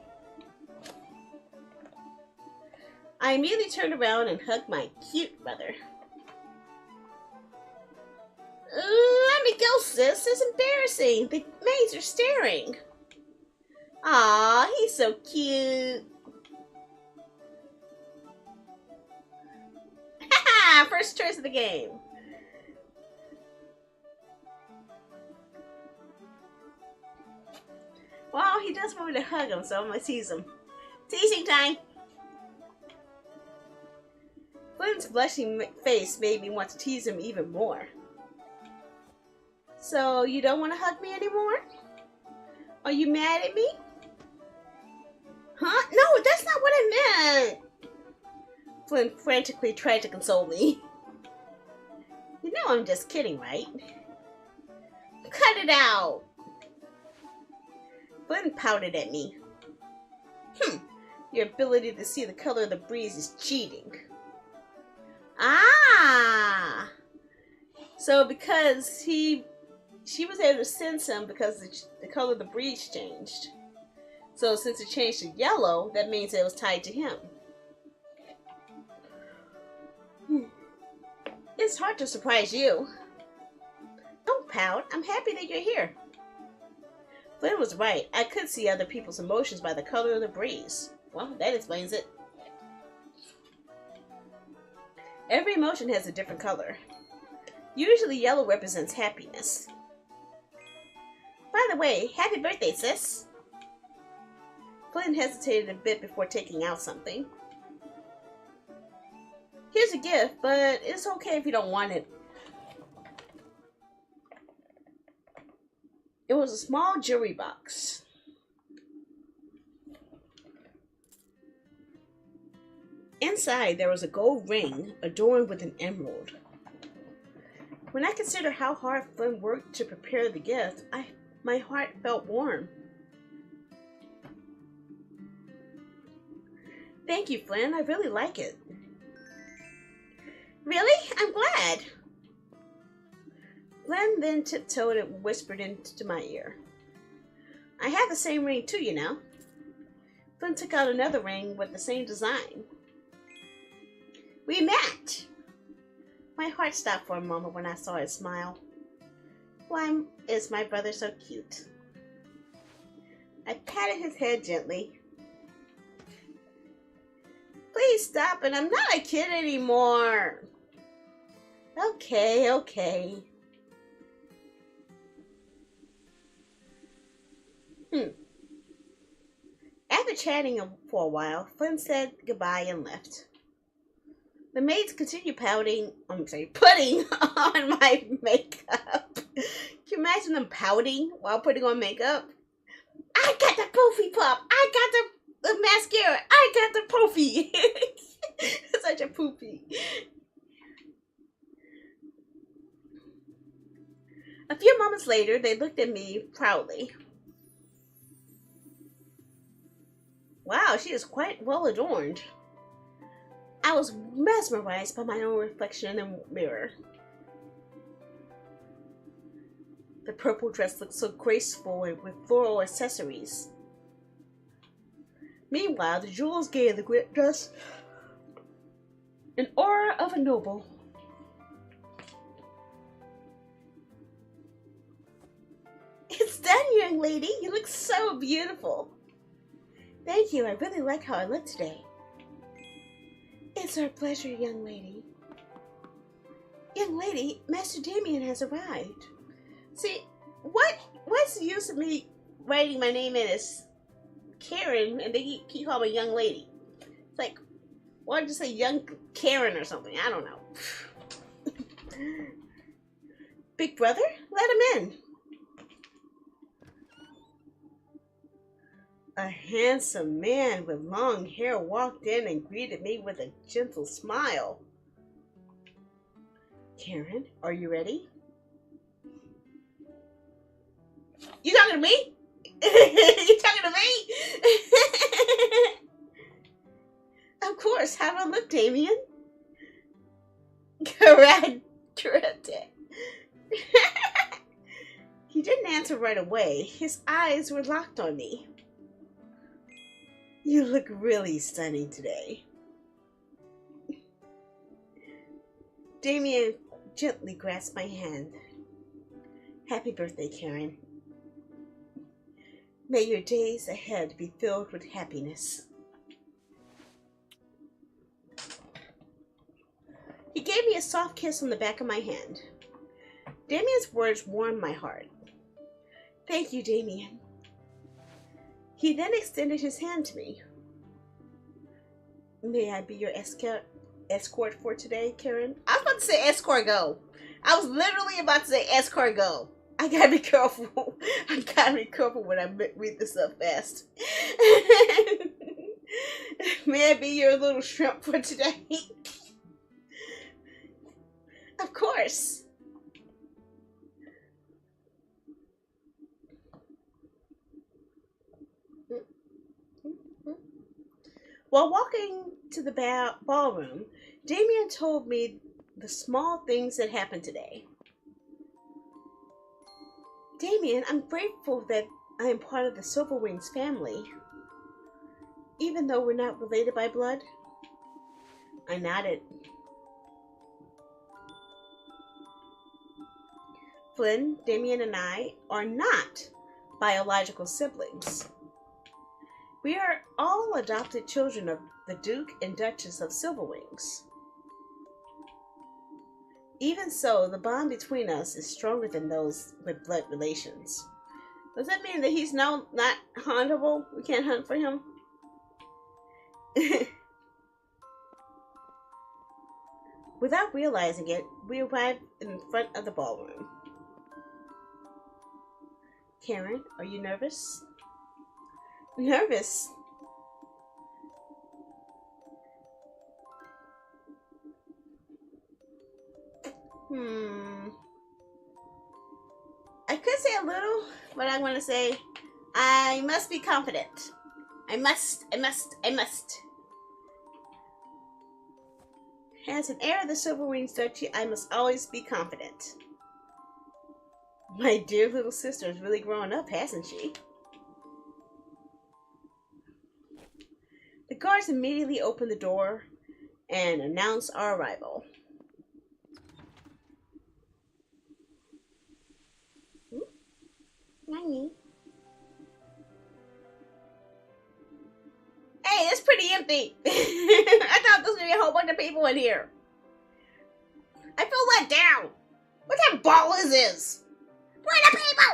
Speaker 1: I immediately turned around and hugged my cute brother. Let me go, sis. It's embarrassing. The maids are staring. Aw, he's so cute. Haha, first choice of the game. Well, he does want me to hug him, so I'm gonna tease him. Teasing time. Flynn's blushing face made me want to tease him even more. So, you don't want to hug me anymore? Are you mad at me? Huh? No, that's not what I meant! Flynn frantically tried to console me. You know I'm just kidding, right? Cut it out! Flynn pouted at me. Your ability to see the color of the breeze is cheating. Ah! So because she was able to sense him because the color of the breeze changed. So since it changed to yellow, that means it was tied to him. It's hard to surprise you. Don't pout. I'm happy that you're here. Flynn was right. I could see other people's emotions by the color of the breeze. Well, that explains it. Every emotion has a different color. Usually yellow represents happiness. By the way, happy birthday, sis. Flynn hesitated a bit before taking out something. Here's a gift, but it's okay if you don't want it. It was a small jewelry box. Inside, there was a gold ring adorned with an emerald. When I consider how hard Flynn worked to prepare the gift, my heart felt warm. Thank you, Flynn. I really like it. Really? I'm glad. Flynn then tiptoed and whispered into my ear. I have the same ring too, you know. Flynn took out another ring with the same design.
Speaker 2: We met! My heart stopped for a moment when I saw his smile. Why is my brother so cute? I patted his head gently. Please stop it, I'm not a kid anymore. Okay. After chatting for a while, Flynn said goodbye and left. The maids continued putting on my makeup. Can you imagine them pouting while putting on makeup? I got the poofy pop. I got the mascara. I got the poofy. Such a poofy. A few moments later, they looked at me proudly. Wow, she is quite well adorned. I was mesmerized by my own reflection in the mirror. The purple dress looked so graceful with floral accessories. Meanwhile, the jewels gave the dress an aura of a noble. It's done, young lady. You look so beautiful. Thank you. I really like how I look today. It's our pleasure, young lady. Young lady, Master Damien has arrived. See, what's the use of me writing my name in as Karen and they keep calling me young lady? It's like, why don't you say young Karen or something? I don't know. Big brother? Let him in. A handsome man with long hair walked in and greeted me with a gentle smile. Karen, are you ready? You talking to me? You talking to me? Of course. How do I look, Damien? Karate. He didn't answer right away. His eyes were locked on me. You look really stunning today. Damien gently grasped my hand. Happy birthday, Karen. May your days ahead be filled with happiness. He gave me a soft kiss on the back of my hand. Damien's words warmed my heart. Thank you, Damien. He then extended his hand to me. May I be your escort for today, Karen? I was about to say escargot. I was literally about to say escargot. I gotta be careful. I gotta be careful when I read this up fast. May I be your little shrimp for today? Of course. While walking to the ballroom, Damien told me the small things that happened today. Damien, I'm grateful that I am part of the Silverwings family, even though we're not related by blood. I nodded. Flynn, Damien, and I are not biological siblings. We are all adopted children of the Duke and Duchess of Silverwings. Even so, the bond between us is stronger than those with blood relations. Does that mean that he's now not huntable? We can't hunt for him? Without realizing it, we arrived in front of the ballroom. Karen, are you nervous? Nervous? I could say a little, but I'm going to say I must be confident. I must. As an heir of the Silverwings Duchy, I must always be confident. My dear little sister is really growing up, hasn't she? The guards immediately opened the door, and announce our arrival. Nani? Hey, it's pretty empty. I thought there was gonna be a whole bunch of people in here. I feel let down. What type of ball is this? Where are the people?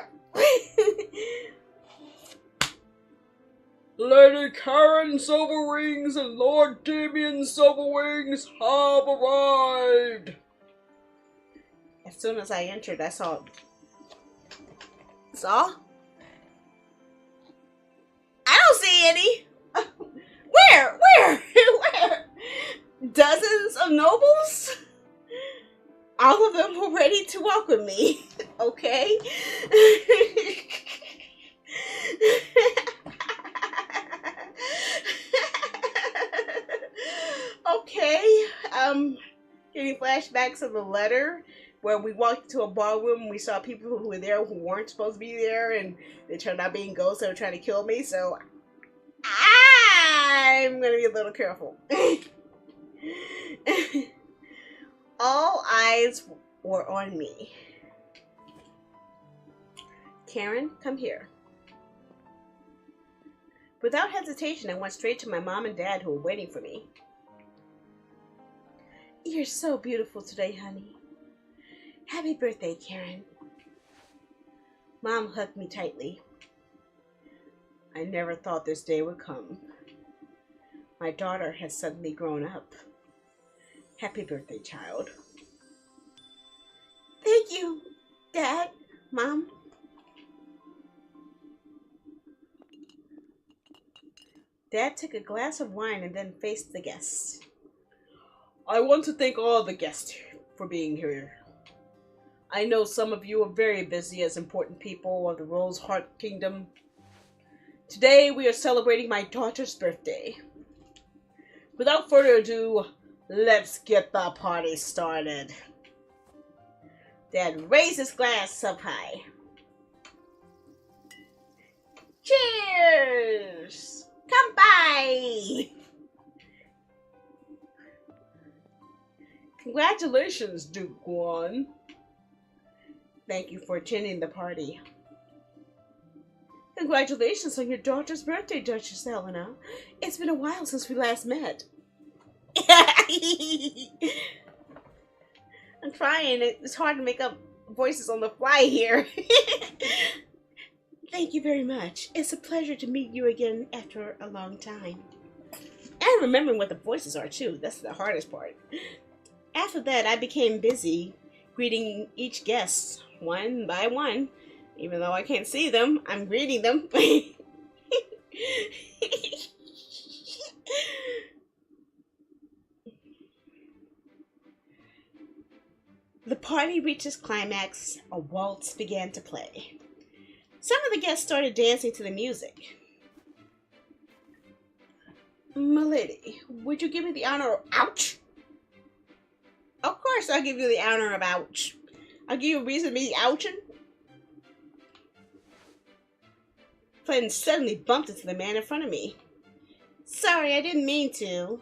Speaker 3: Lady Karen Silverwings and Lord Damien Silverwings have arrived.
Speaker 2: As soon as I entered, I saw. Saw? I don't see any. Where? Where? Where? Dozens of nobles? All of them were ready to welcome me. Okay. Okay. Getting flashbacks of the letter where we walked into a ballroom and we saw people who were there who weren't supposed to be there, and they turned out being ghosts that were trying to kill me. So I'm gonna be a little careful. All eyes were on me. Karen, come here. Without hesitation, I went straight to my mom and dad who were waiting for me. You're so beautiful today, honey. Happy birthday, Karen. Mom hugged me tightly. I never thought this day would come. My daughter has suddenly grown up. Happy birthday, child. Thank you, Dad, Mom. Dad took a glass of wine and then faced the guests.
Speaker 3: I want to thank all the guests for being here. I know some of you are very busy as important people of the Rose Heart Kingdom. Today we are celebrating my daughter's birthday. Without further ado, let's get the party started.
Speaker 2: Dad raised his glass up high. Cheers! Come by!
Speaker 3: Congratulations, Duke Guan.
Speaker 2: Thank you for attending the party. Congratulations on your daughter's birthday, Duchess Helena. It's been a while since we last met. I'm trying. It's hard to make up voices on the fly here. Thank you very much. It's a pleasure to meet you again after a long time. And remembering what the voices are, too. That's the hardest part. After that, I became busy greeting each guest one by one. Even though I can't see them, I'm greeting them. The party reached its climax. A waltz began to play. Some of the guests started dancing to the music. Milady, would you give me the honor of ouch? Of course I'll give you the honor of ouch. I'll give you a reason to be ouching. Flynn suddenly bumped into the man in front of me. Sorry, I didn't mean to.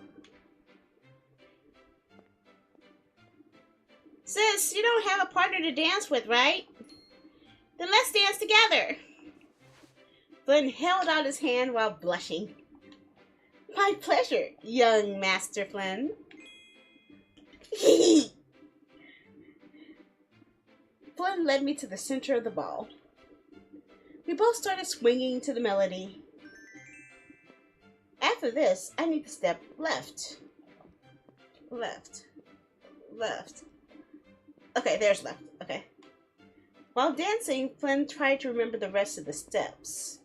Speaker 2: Sis, you don't have a partner to dance with, right? Then let's dance together. Flynn held out his hand while blushing. My pleasure, young Master Flynn. Flynn led me to the center of the ball. We both started swinging to the melody. After this, I need to step left. Left. Left. Okay, there's left. Okay. While dancing, Flynn tried to remember the rest of the steps.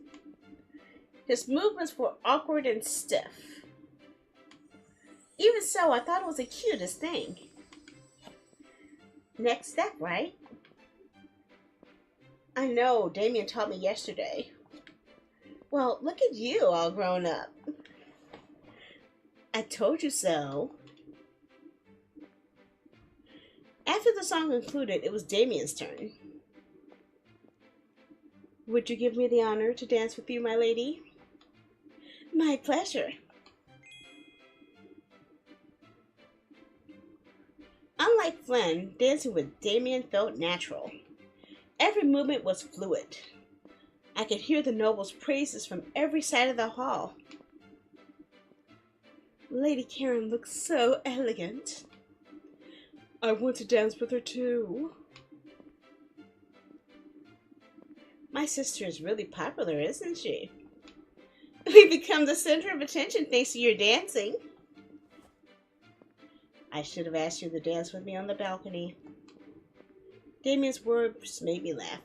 Speaker 2: His movements were awkward and stiff. Even so, I thought it was the cutest thing. Next step, right? I know, Damien taught me yesterday. Well, look at you, all grown up. I told you so. After the song concluded, it was Damien's turn. Would you give me the honor to dance with you, my lady? My pleasure. Unlike Flynn, dancing with Damien felt natural. Every movement was fluid. I could hear the noble's praises from every side of the hall. Lady Karen looked so elegant. I want to dance with her too. My sister is really popular, isn't she? We've become the center of attention thanks to your dancing. I should have asked you to dance with me on the balcony. Damien's words made me laugh.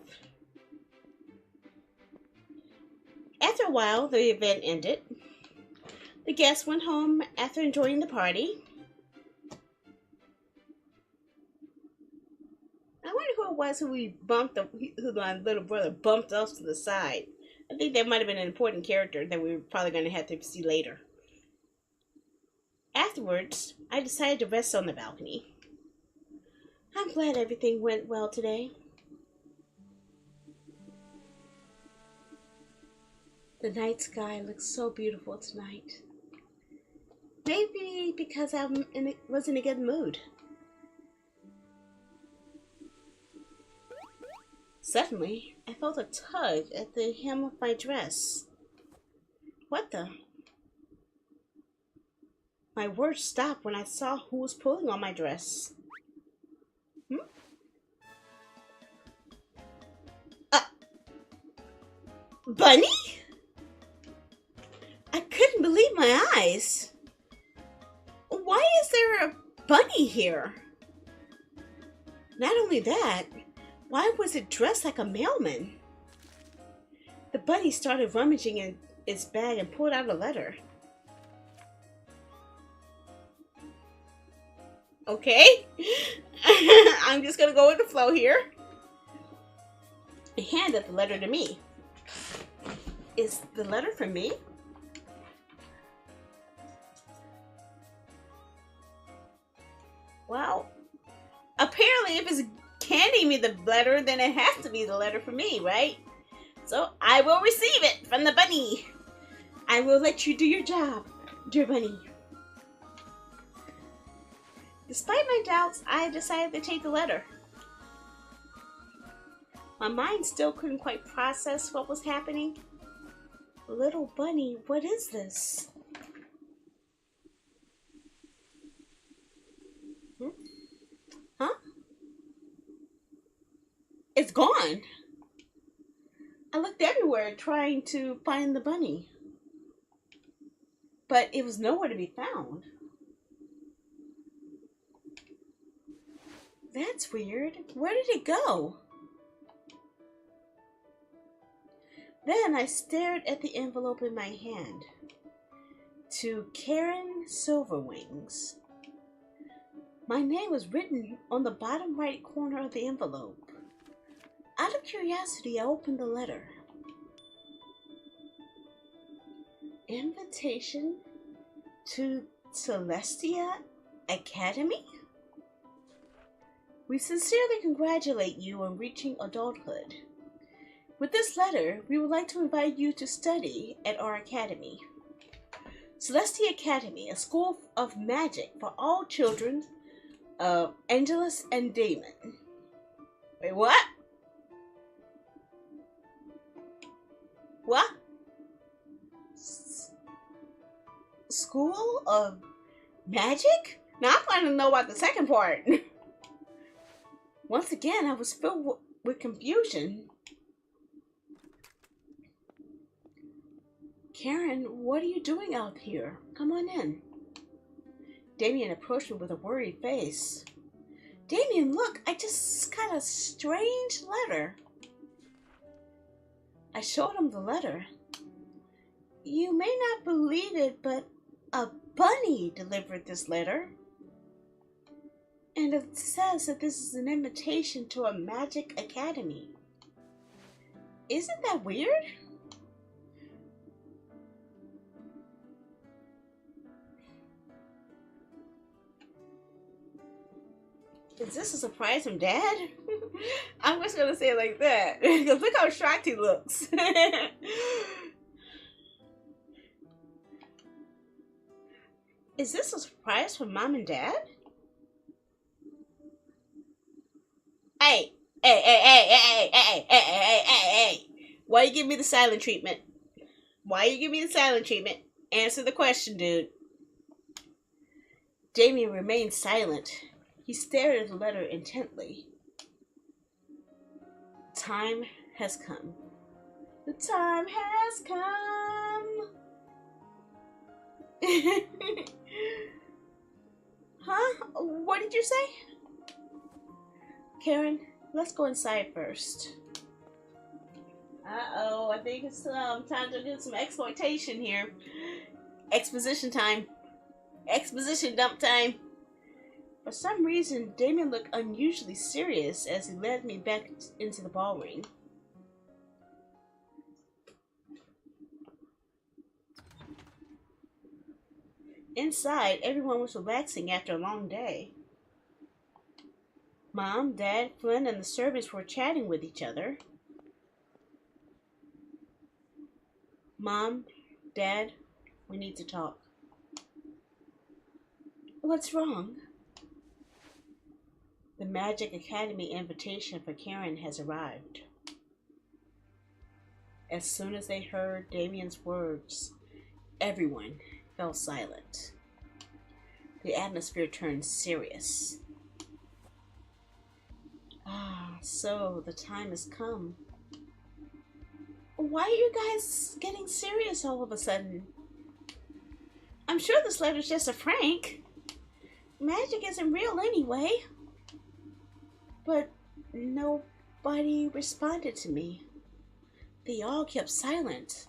Speaker 2: After a while, the event ended. The guests went home after enjoying the party. I wonder who it was who my little brother bumped us to the side. I think that might have been an important character that we were probably going to have to see later. Afterwards, I decided to rest on the balcony. I'm glad everything went well today. The night sky looks so beautiful tonight. Maybe because I was in a good mood. Suddenly, I felt a tug at the hem of my dress. What the? My words stopped when I saw who was pulling on my dress. Bunny? I couldn't believe my eyes. Why is there a bunny here? Not only that, why was it dressed like a mailman? The bunny started rummaging in its bag and pulled out a letter. Okay, I'm just gonna go with the flow here. He handed the letter to me. Is the letter for me? Well, apparently if it's handing me the letter, then it has to be the letter for me, right? So I will receive it from the bunny. I will let you do your job, dear bunny. Despite my doubts, I decided to take the letter. My mind still couldn't quite process what was happening. Little bunny, what is this? Huh? It's gone. I looked everywhere trying to find the bunny, but it was nowhere to be found. That's weird. Where did it go? Then I stared at the envelope in my hand. To Karen Silverwings. My name was written on the bottom right corner of the envelope. Out of curiosity, I opened the letter. Invitation to Celestia Academy? We sincerely congratulate you on reaching adulthood. With this letter, we would like to invite you to study at our academy. Celestia Academy, a school of magic for all children of Angelus and Damon. Wait, what? What? School of magic? Now I'm going to know about the second part. Once again, I was filled with confusion. Karen, what are you doing out here? Come on in. Damien approached me with a worried face. Damien, look, I just got a strange letter. I showed him the letter. You may not believe it, but a bunny delivered this letter. And it says that this is an invitation to a magic academy. Isn't that weird? Is this a surprise from Dad? I'm just gonna say it like that. Because look how shocked he looks. Is this a surprise from Mom and Dad? Hey, hey, hey, hey, hey, hey, hey, hey, hey, hey. Why you give me the silent treatment? Why you give me the silent treatment? Answer the question, dude. Damien remained silent. He stared at the letter intently. Time has come. The time has come. Huh? What did you say? Karen, let's go inside first. Uh-oh, I think it's time to do some exploitation here. Exposition time. Exposition dump time. For some reason, Damien looked unusually serious as he led me back into the ballroom. Inside, everyone was relaxing after a long day. Mom, Dad, Flynn, and the servants were chatting with each other. Mom, Dad, we need to talk. What's wrong? The Magic Academy invitation for Karen has arrived. As soon as they heard Damien's words, everyone fell silent. The atmosphere turned serious. So the time has come. Why are you guys getting serious all of a sudden? I'm sure this letter's just a prank. Magic isn't real anyway. But nobody responded to me. They all kept silent.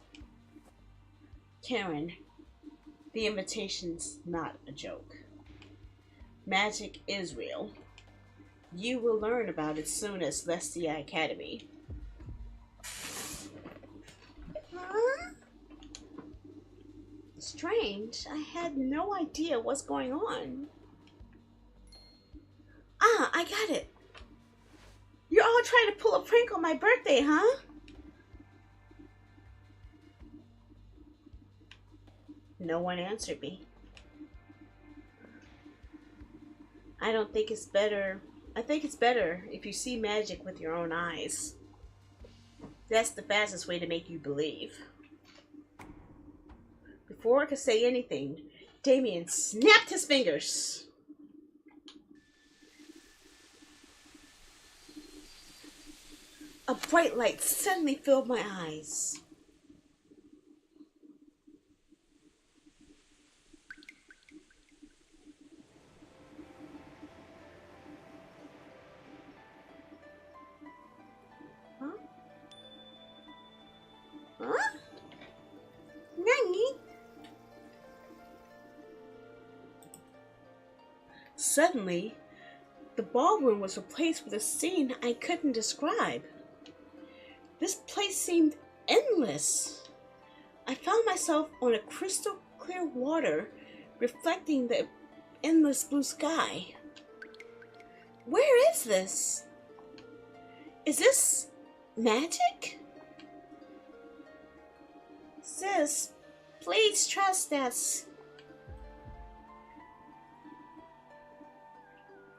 Speaker 2: Karen, the invitation's not a joke. Magic is real. You will learn about it soon at Celestia Academy. Huh? Strange. I had no idea what's going on. I got it. You're all trying to pull a prank on my birthday, huh? No one answered me. I think it's better if you see magic with your own eyes. That's the fastest way to make you believe. Before I could say anything, Damien snapped his fingers. A bright light suddenly filled my eyes. Huh? Nani? Suddenly, the ballroom was replaced with a scene I couldn't describe. This place seemed endless. I found myself on a crystal clear water reflecting the endless blue sky. Where is this? Is this magic? Sis, please trust us.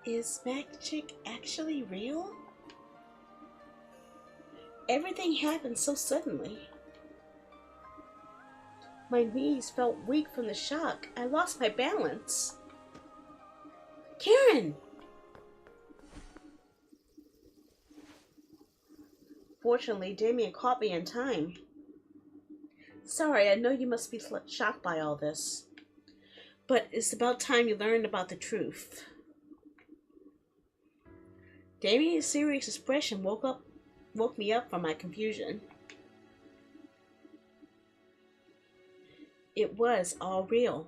Speaker 2: Is magic actually real? Everything happened so suddenly. My knees felt weak from the shock. I lost my balance. Karen! Fortunately, Damien caught me in time. Sorry, I know you must be shocked by all this. But it's about time you learned about the truth. Damien's serious expression woke me up from my confusion. It was all real.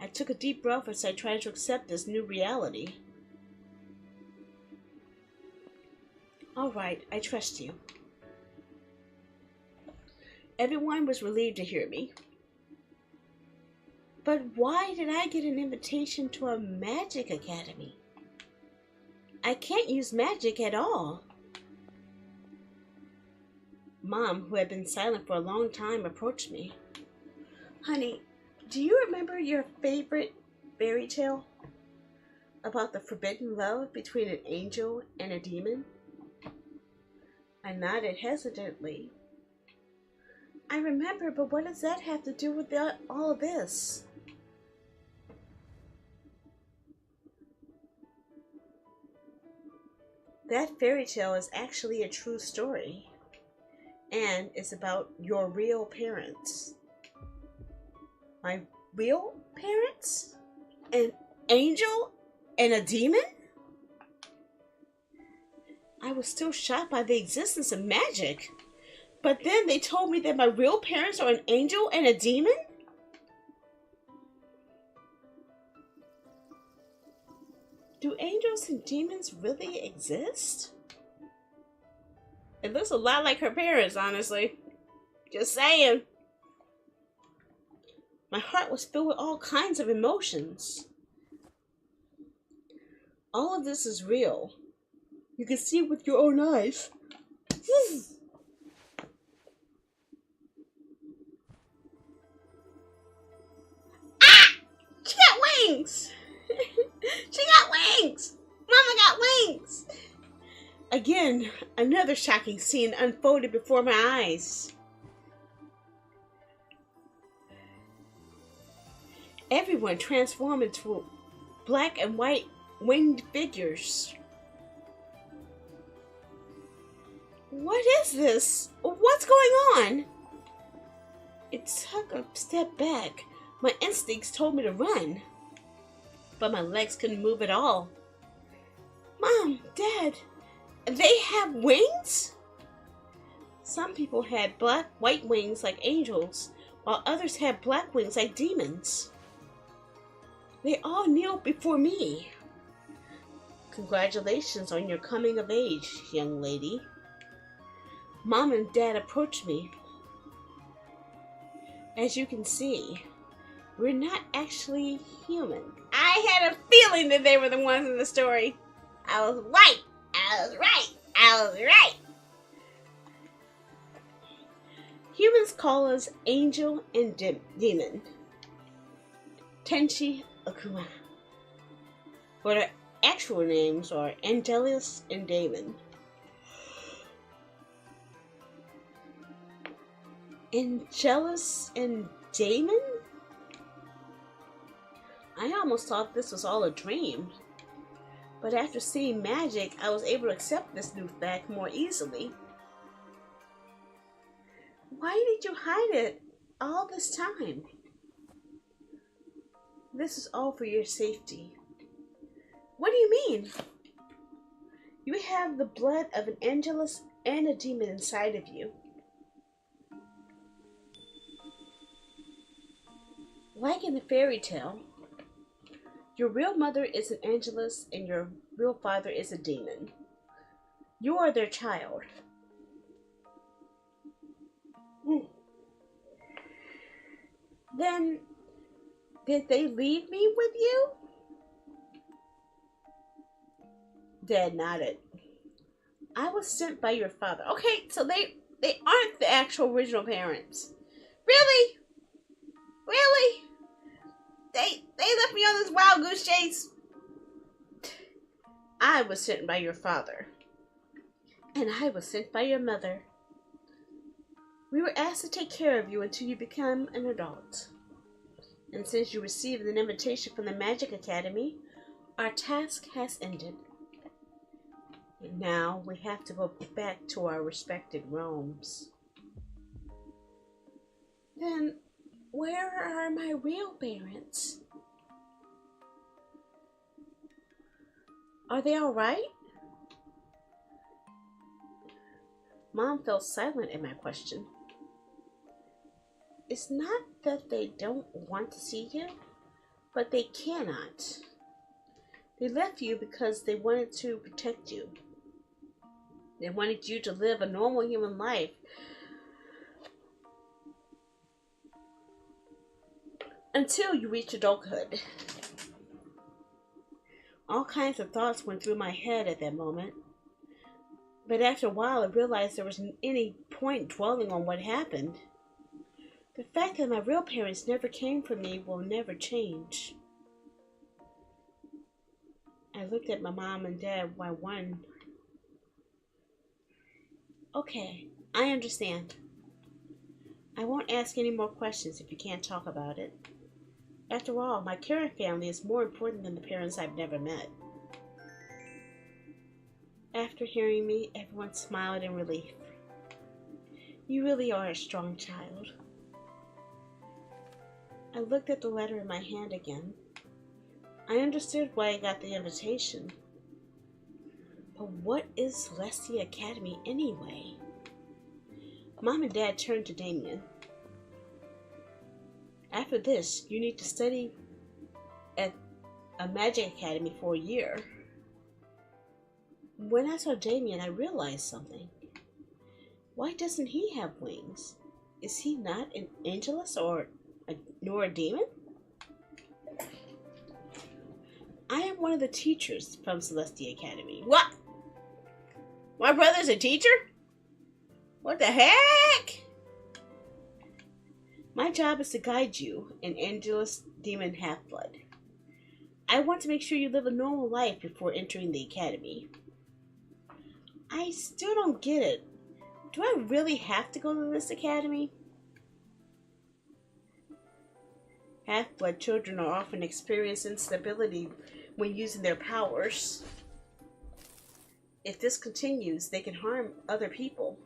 Speaker 2: I took a deep breath as I tried to accept this new reality. All right, I trust you. Everyone was relieved to hear me. But why did I get an invitation to a magic academy? I can't use magic at all. Mom, who had been silent for a long time, approached me. Honey, do you remember your favorite fairy tale? about the forbidden love between an angel and a demon? I nodded hesitantly. I remember, but what does that have to do with all of this? That fairy tale is actually a true story, and it's about your real parents. My real parents? An angel and a demon? I was still shocked by the existence of magic. But then they told me that my real parents are an angel and a demon? Do angels and demons really exist? It looks a lot like her parents, honestly. Just saying. My heart was filled with all kinds of emotions. All of this is real. You can see it with your own eyes. She got wings! She got wings! Mama got wings! Again, another shocking scene unfolded before my eyes. Everyone transformed into black and white winged figures. What is this? What's going on? It took a step back. My instincts told me to run, but my legs couldn't move at all. Mom, Dad, they have wings? Some people had white wings like angels, while others had black wings like demons. They all kneel before me. Congratulations on your coming of age, young lady. Mom and Dad approached me. As you can see, we're not actually human. I had a feeling that they were the ones in the story. I was right. I was right. I was right. Humans call us angel and demon. Tenchi Akuma. But our actual names are Angelus and Damon. Angelus and Damon? I almost thought this was all a dream. But after seeing magic, I was able to accept this new fact more easily. Why did you hide it all this time? This is all for your safety. What do you mean? You have the blood of an Angelus and a demon inside of you. Like in the fairy tale, your real mother is an Angelus and your real father is a demon. You are their child. Then, did they leave me with you? Dad nodded. I was sent by your father. Okay, so they aren't the actual original parents. Really? Really? They left me on this wild goose chase. I was sent by your father. And I was sent by your mother. We were asked to take care of you until you become an adult. And since you received an invitation from the Magic Academy, our task has ended. And now we have to go back to our respective realms. Then, where are my real parents? Are they all right? Mom fell silent at my question. It's not that they don't want to see you, but they cannot. They left you because they wanted to protect you. They wanted you to live a normal human life. Until you reach adulthood. All kinds of thoughts went through my head at that moment. But after a while, I realized there wasn't any point dwelling on what happened. The fact that my real parents never came for me will never change. I looked at my mom and dad by one. Okay, I understand. I won't ask any more questions if you can't talk about it. After all, my current family is more important than the parents I've never met. After hearing me, everyone smiled in relief. You really are a strong child. I looked at the letter in my hand again. I understood why I got the invitation. But what is Celestia Academy anyway? Mom and Dad turned to Damien. After this, you need to study at a magic academy for a year. When I saw Damien, I realized something. Why doesn't he have wings? Is he not an angelus nor a demon? I am one of the teachers from Celestia Academy. What? My brother's a teacher? What the heck? My job is to guide you, an angelus demon half-blood. I want to make sure you live a normal life before entering the academy. I still don't get it. Do I really have to go to this academy? Half-blood children are often experience instability when using their powers. If this continues, they can harm other people.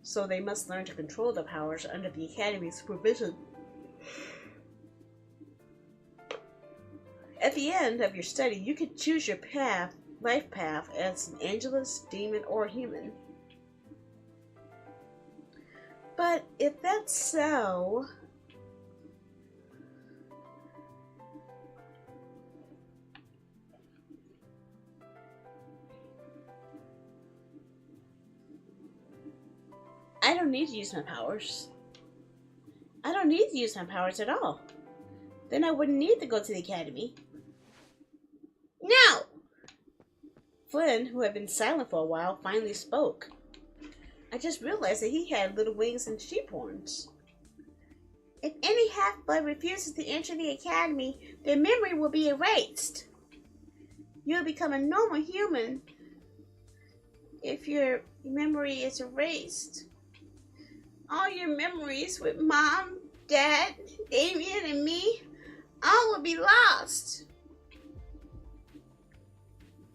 Speaker 2: So they must learn to control their powers under the academy's supervision. At the end of your study, you can choose your life path as an angelus, demon, or human. But if that's so, I don't need to use my powers. I don't need to use my powers at all. Then I wouldn't need to go to the academy. No! Flynn, who had been silent for a while, finally spoke. I just realized that he had little wings and sheep horns. If any half-blood refuses to enter the academy, their memory will be erased. You'll become a normal human if your memory is erased. All your memories with Mom, Dad, Damien, and me, all will be lost.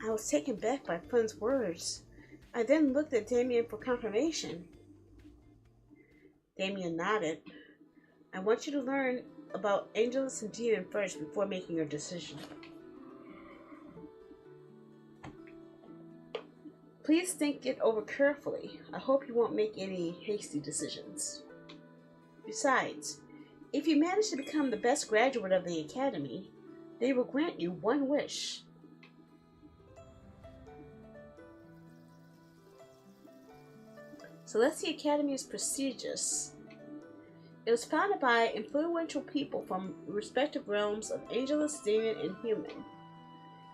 Speaker 2: I was taken back by Flynn's words. I then looked at Damien for confirmation. Damien nodded. I want you to learn about Angelus and Demon first before making your decision. Please think it over carefully. I hope you won't make any hasty decisions. Besides, if you manage to become the best graduate of the academy, they will grant you one wish. Celestia Academy is prestigious. It was founded by influential people from respective realms of Angelus, Demon, and Human,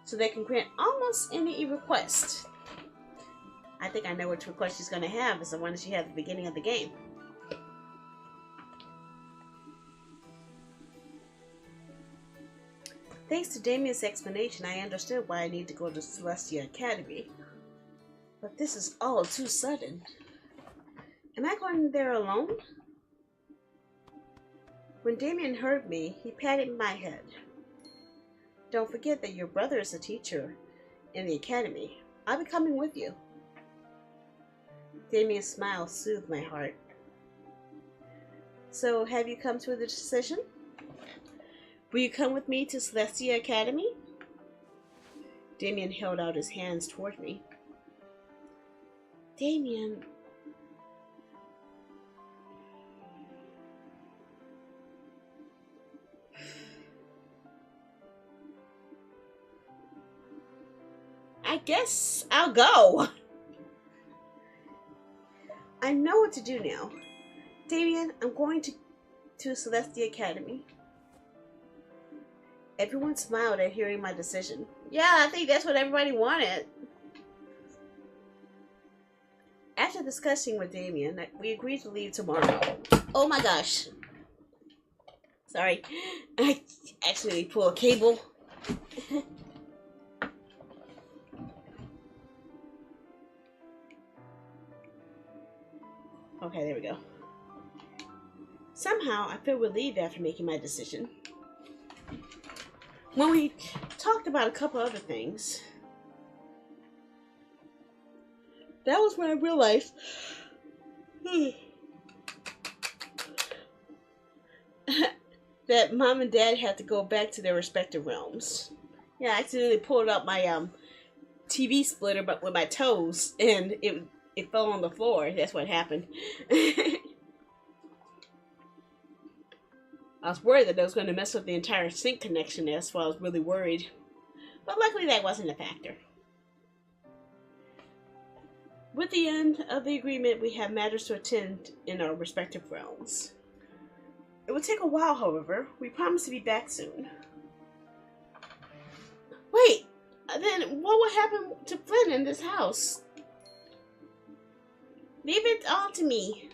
Speaker 2: so they can grant almost any request. I think I know which request she's going to have. Is the one that she had at the beginning of the game. Thanks to Damien's explanation, I understood why I need to go to Celestia Academy. But this is all too sudden. Am I going there alone? When Damien heard me, he patted my head. Don't forget that your brother is a teacher in the academy. I'll be coming with you. Damien's smile soothed my heart. So, have you come to a decision? Will you come with me to Celestia Academy? Damien held out his hands toward me. Damien... I guess I'll go. I know what to do now. Damien, I'm going to Celestia Academy. Everyone smiled at hearing my decision. Yeah, I think that's what everybody wanted. After discussing with Damien, we agreed to leave tomorrow. Oh my gosh. Sorry. I accidentally pulled a cable. Okay, there we go. Somehow, I feel relieved after making my decision. When we talked about a couple other things, that was when I realized that Mom and Dad had to go back to their respective realms. Yeah, I accidentally pulled up my TV splitter but with my toes, and it fell on the floor. That's what happened. I was worried that was going to mess up the entire sink connection. That's why I was really worried. But luckily that wasn't a factor. With the end of the agreement, we have matters to attend in our respective realms. It will take a while, however. We promise to be back soon. Wait, then what will happen to Flynn in this house? Leave it all to me.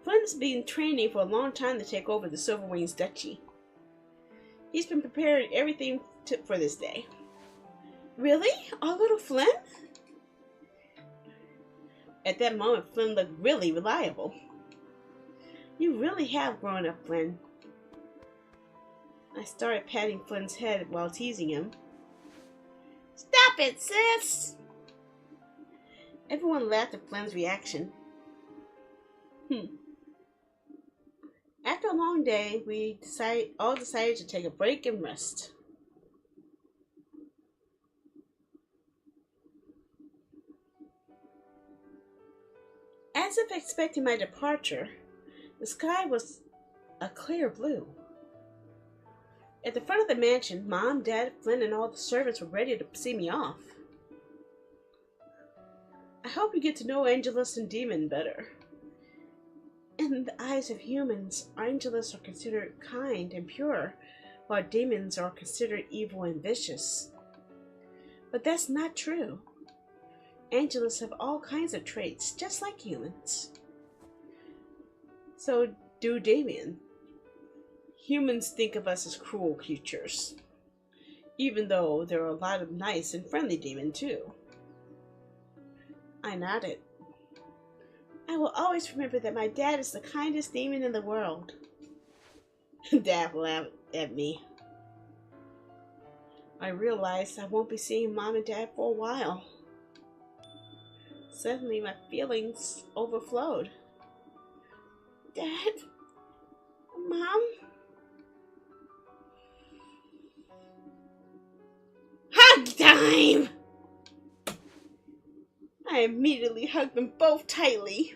Speaker 2: Flynn's been training for a long time to take over the Silverwings Duchy. He's been preparing everything for this day. Really? Our little Flynn? At that moment, Flynn looked really reliable. You really have grown up, Flynn. I started patting Flynn's head while teasing him. Stop it, sis! Everyone laughed at Flynn's reaction. After a long day, we all decided to take a break and rest. As if expecting my departure, the sky was a clear blue. At the front of the mansion, Mom, Dad, Flynn, and all the servants were ready to see me off. I hope you get to know Angelus and Demon better. In the eyes of humans, Angelus are considered kind and pure, while demons are considered evil and vicious. But that's not true. Angelus have all kinds of traits, just like humans. So do Damien. Humans think of us as cruel creatures, even though there are a lot of nice and friendly demons too. I nodded. I will always remember that my dad is the kindest demon in the world. Dad laughed at me. I realized I won't be seeing Mom and Dad for a while. Suddenly my feelings overflowed. Dad? Mom? Hug time! I immediately hugged them both tightly.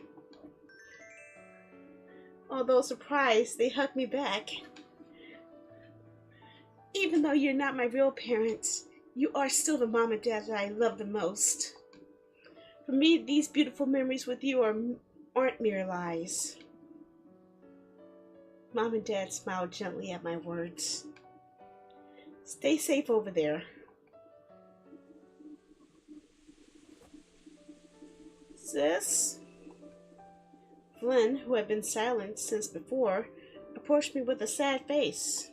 Speaker 2: Although surprised, they hugged me back. Even though you're not my real parents, you are still the mom and dad that I love the most. For me, these beautiful memories with you aren't mere lies. Mom and Dad smiled gently at my words. Stay safe over there. Sis? Flynn, who had been silent since before, approached me with a sad face.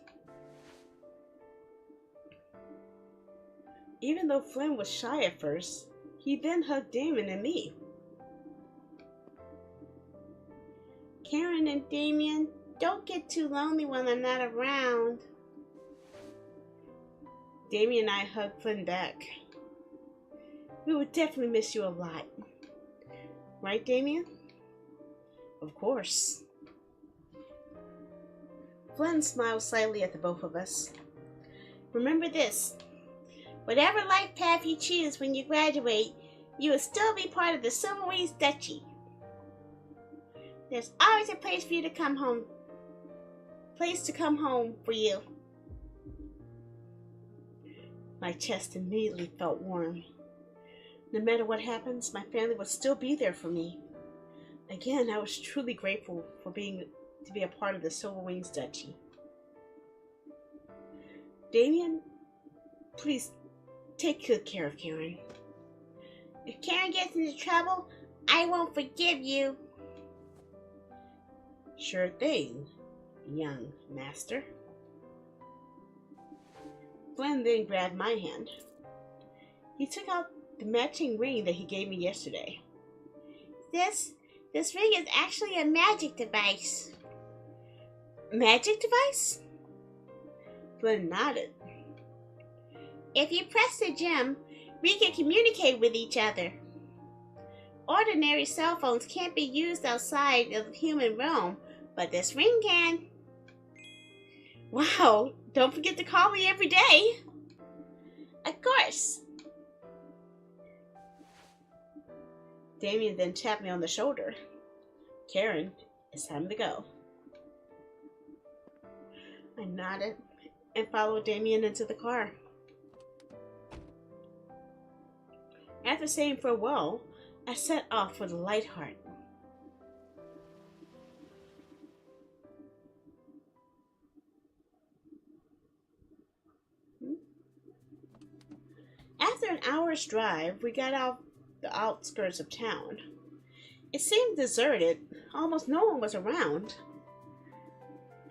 Speaker 2: Even though Flynn was shy at first, he then hugged Damon and me. Karen and Damien, don't get too lonely when I'm not around. Damien and I hugged Flynn back. We would definitely miss you a lot. Right, Damien? Of course. Flynn smiled slightly at the both of us. Remember this. Whatever life path you choose when you graduate, you will still be part of the Silverwings Duchy. There's always a place for you to come home. Place to come home for you. My chest immediately felt warm. No matter what happens, my family will still be there for me. Again, I was truly grateful to be a part of the Silverwings Duchy. Damien, please take good care of Karen. If Karen gets into trouble, I won't forgive you. Sure thing, young master. Flynn then grabbed my hand. He took out the matching ring that he gave me yesterday. This ring is actually a magic device. Magic device? Flynn nodded. If you press the gem, we can communicate with each other. Ordinary cell phones can't be used outside of the human realm, but this ring can. Wow, don't forget to call me every day. Of course. Damien then tapped me on the shoulder. Karen, it's time to go. I nodded and followed Damien into the car. After saying farewell, I set off for the Lightheart. After an hour's drive, we got out the outskirts of town. It seemed deserted. Almost no one was around.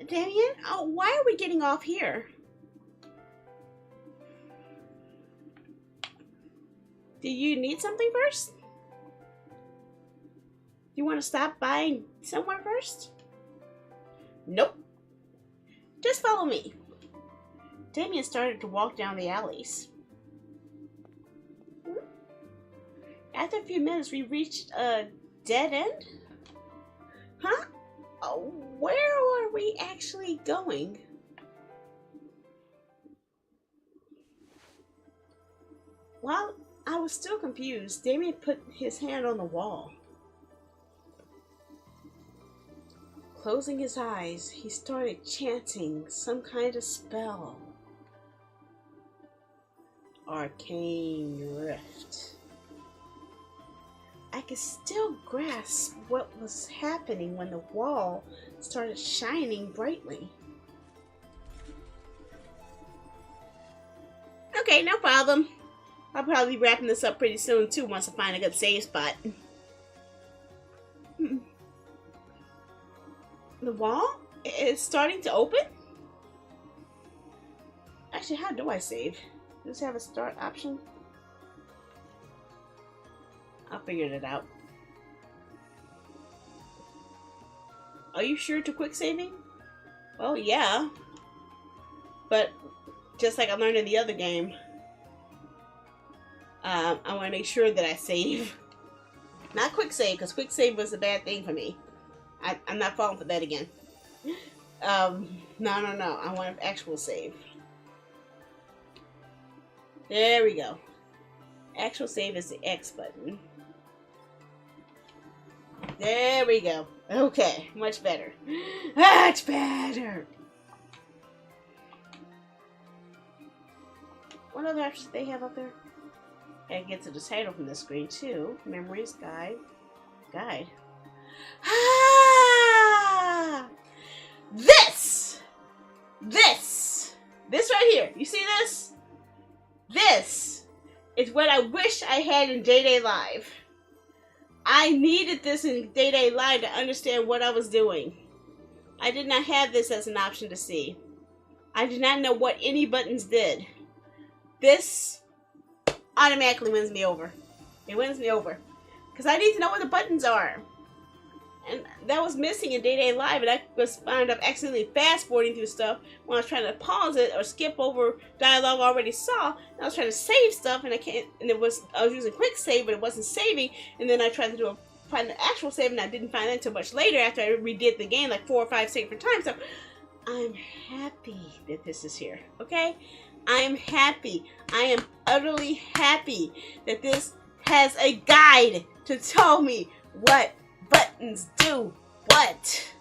Speaker 2: Damien, why are we getting off here? Do you need something first? You want to stop by somewhere first? Nope. Just follow me. Damien started to walk down the alleys. After a few minutes, we reached a dead end? Huh? Where are we actually going? While I was still confused, Damien put his hand on the wall. Closing his eyes, he started chanting some kind of spell. Arcane Rift. I could still grasp what was happening when the wall started shining brightly. Okay, no problem. I'll probably be wrapping this up pretty soon too once I find a good save spot. The wall is starting to open? Actually, how do I save? Does it have a start option? I'll figure it out. Are you sure to quick saving? Well, yeah. But just like I learned in the other game, I want to make sure that I save. Not quick save, because quick save was a bad thing for me. I'm not falling for that again. No. I want an actual save. There we go. Actual save is the X button. There we go. Okay, much better. Much better. What other options do they have up there? I get to the title from the screen too. Memories, guide. Ah! This right here. You see this? This is what I wish I had in Day Live. I needed this in Day Live to understand what I was doing. I did not have this as an option to see. I did not know what any buttons did. This automatically wins me over. It wins me over. Because I need to know what the buttons are. And that was missing in Day Live, and I was found up accidentally fast-forwarding through stuff when I was trying to pause it or skip over dialogue I already saw. And I was trying to save stuff, and I was using quick save, but it wasn't saving. And then I tried to find the actual save, and I didn't find that until much later after I redid the game like 4 or 5 different times. So I'm happy that this is here. Okay, I am happy. I am utterly happy that this has a guide to tell me what buttons do what.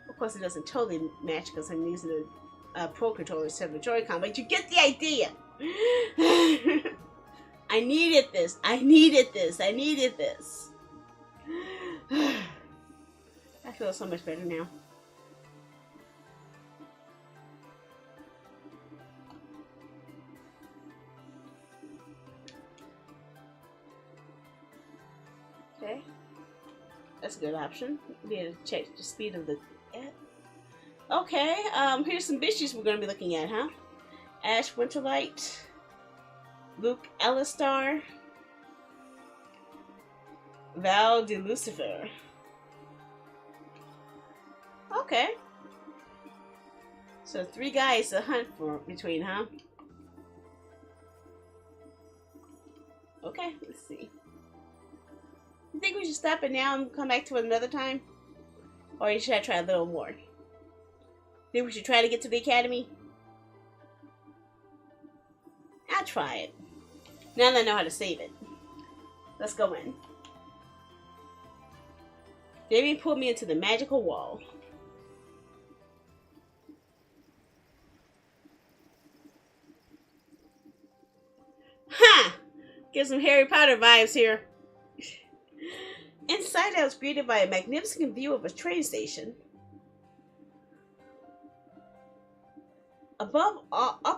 Speaker 2: Of course, it doesn't totally match because I'm using a Pro Controller instead of a Joy-Con, but you get the idea. I needed this. I needed this. I feel so much better now. That's a good option. Be able to check the speed of the... Okay, here's some bitches we're gonna be looking at, huh? Ash Winterlight, Luke Ellistar, Val de Lucifer. Okay. So 3 guys to hunt for between, huh? Okay, let's see. You think we should stop it now and come back to it another time? Or should I try a little more? Think we should try to get to the academy? I'll try it. Now that I know how to save it. Let's go in. Damien pulled me into the magical wall. Ha! Get some Harry Potter vibes here. Inside, I was greeted by a magnificent view of a train station. Up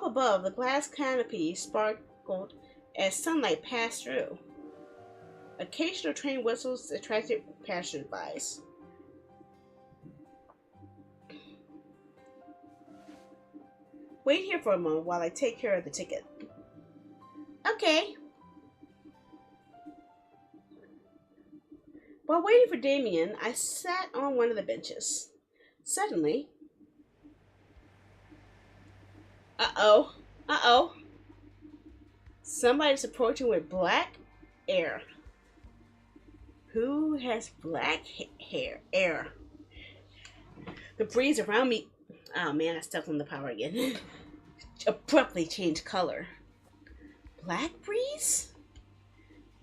Speaker 2: above, the glass canopy sparkled as sunlight passed through. Occasional train whistles attracted passersby. Wait here for a moment while I take care of the ticket. Okay. While waiting for Damien, I sat on one of the benches. Suddenly... Uh-oh. Somebody's approaching with black air. Who has black air? The breeze around me... Oh man, I stepped on the power again. Abruptly changed color. Black breeze?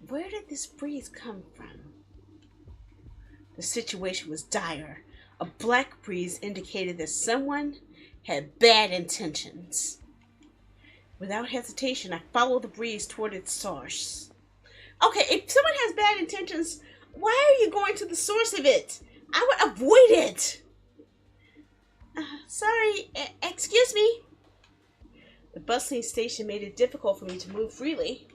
Speaker 2: Where did this breeze come from? The situation was dire. A black breeze indicated that someone had bad intentions. Without hesitation, I followed the breeze toward its source. Okay, if someone has bad intentions, why are you going to the source of it? I would avoid it. Sorry, excuse me. The bustling station made it difficult for me to move freely.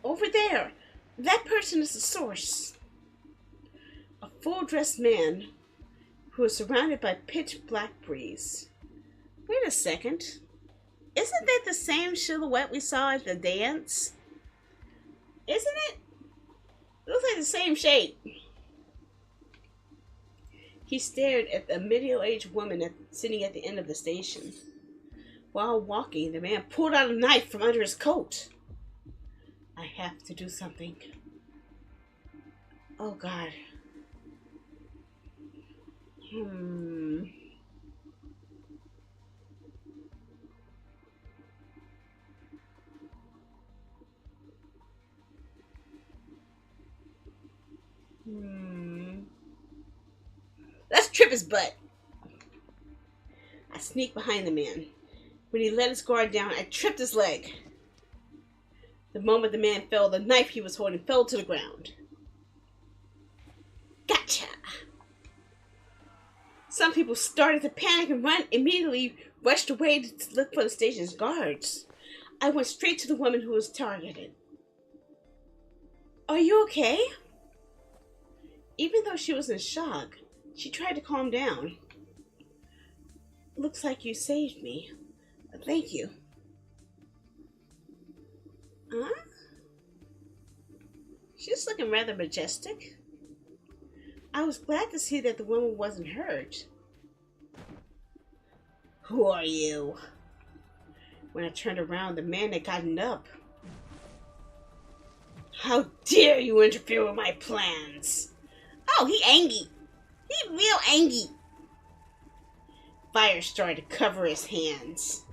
Speaker 2: Over there, that person is the source. A full-dressed man who is surrounded by pitch-black breeze. Wait a second. Isn't that the same silhouette we saw at the dance? Isn't it? It looks like the same shape. He stared at the middle-aged woman sitting at the end of the station. While walking, the man pulled out a knife from under his coat. I have to do something. Oh, God. Let's trip his butt. I sneaked behind the man. When he let his guard down, I tripped his leg. The moment the man fell, the knife he was holding fell to the ground. Gotcha! Some people started to panic and immediately rushed away to look for the station's guards. I went straight to the woman who was targeted. Are you okay? Even though she was in shock, she tried to calm down. Looks like you saved me. Thank you. Huh? She's looking rather majestic. I was glad to see that the woman wasn't hurt. Who are you? When I turned around, the man had gotten up. How dare you interfere with my plans? Oh, he angry. He real angry. Fire started to cover his hands.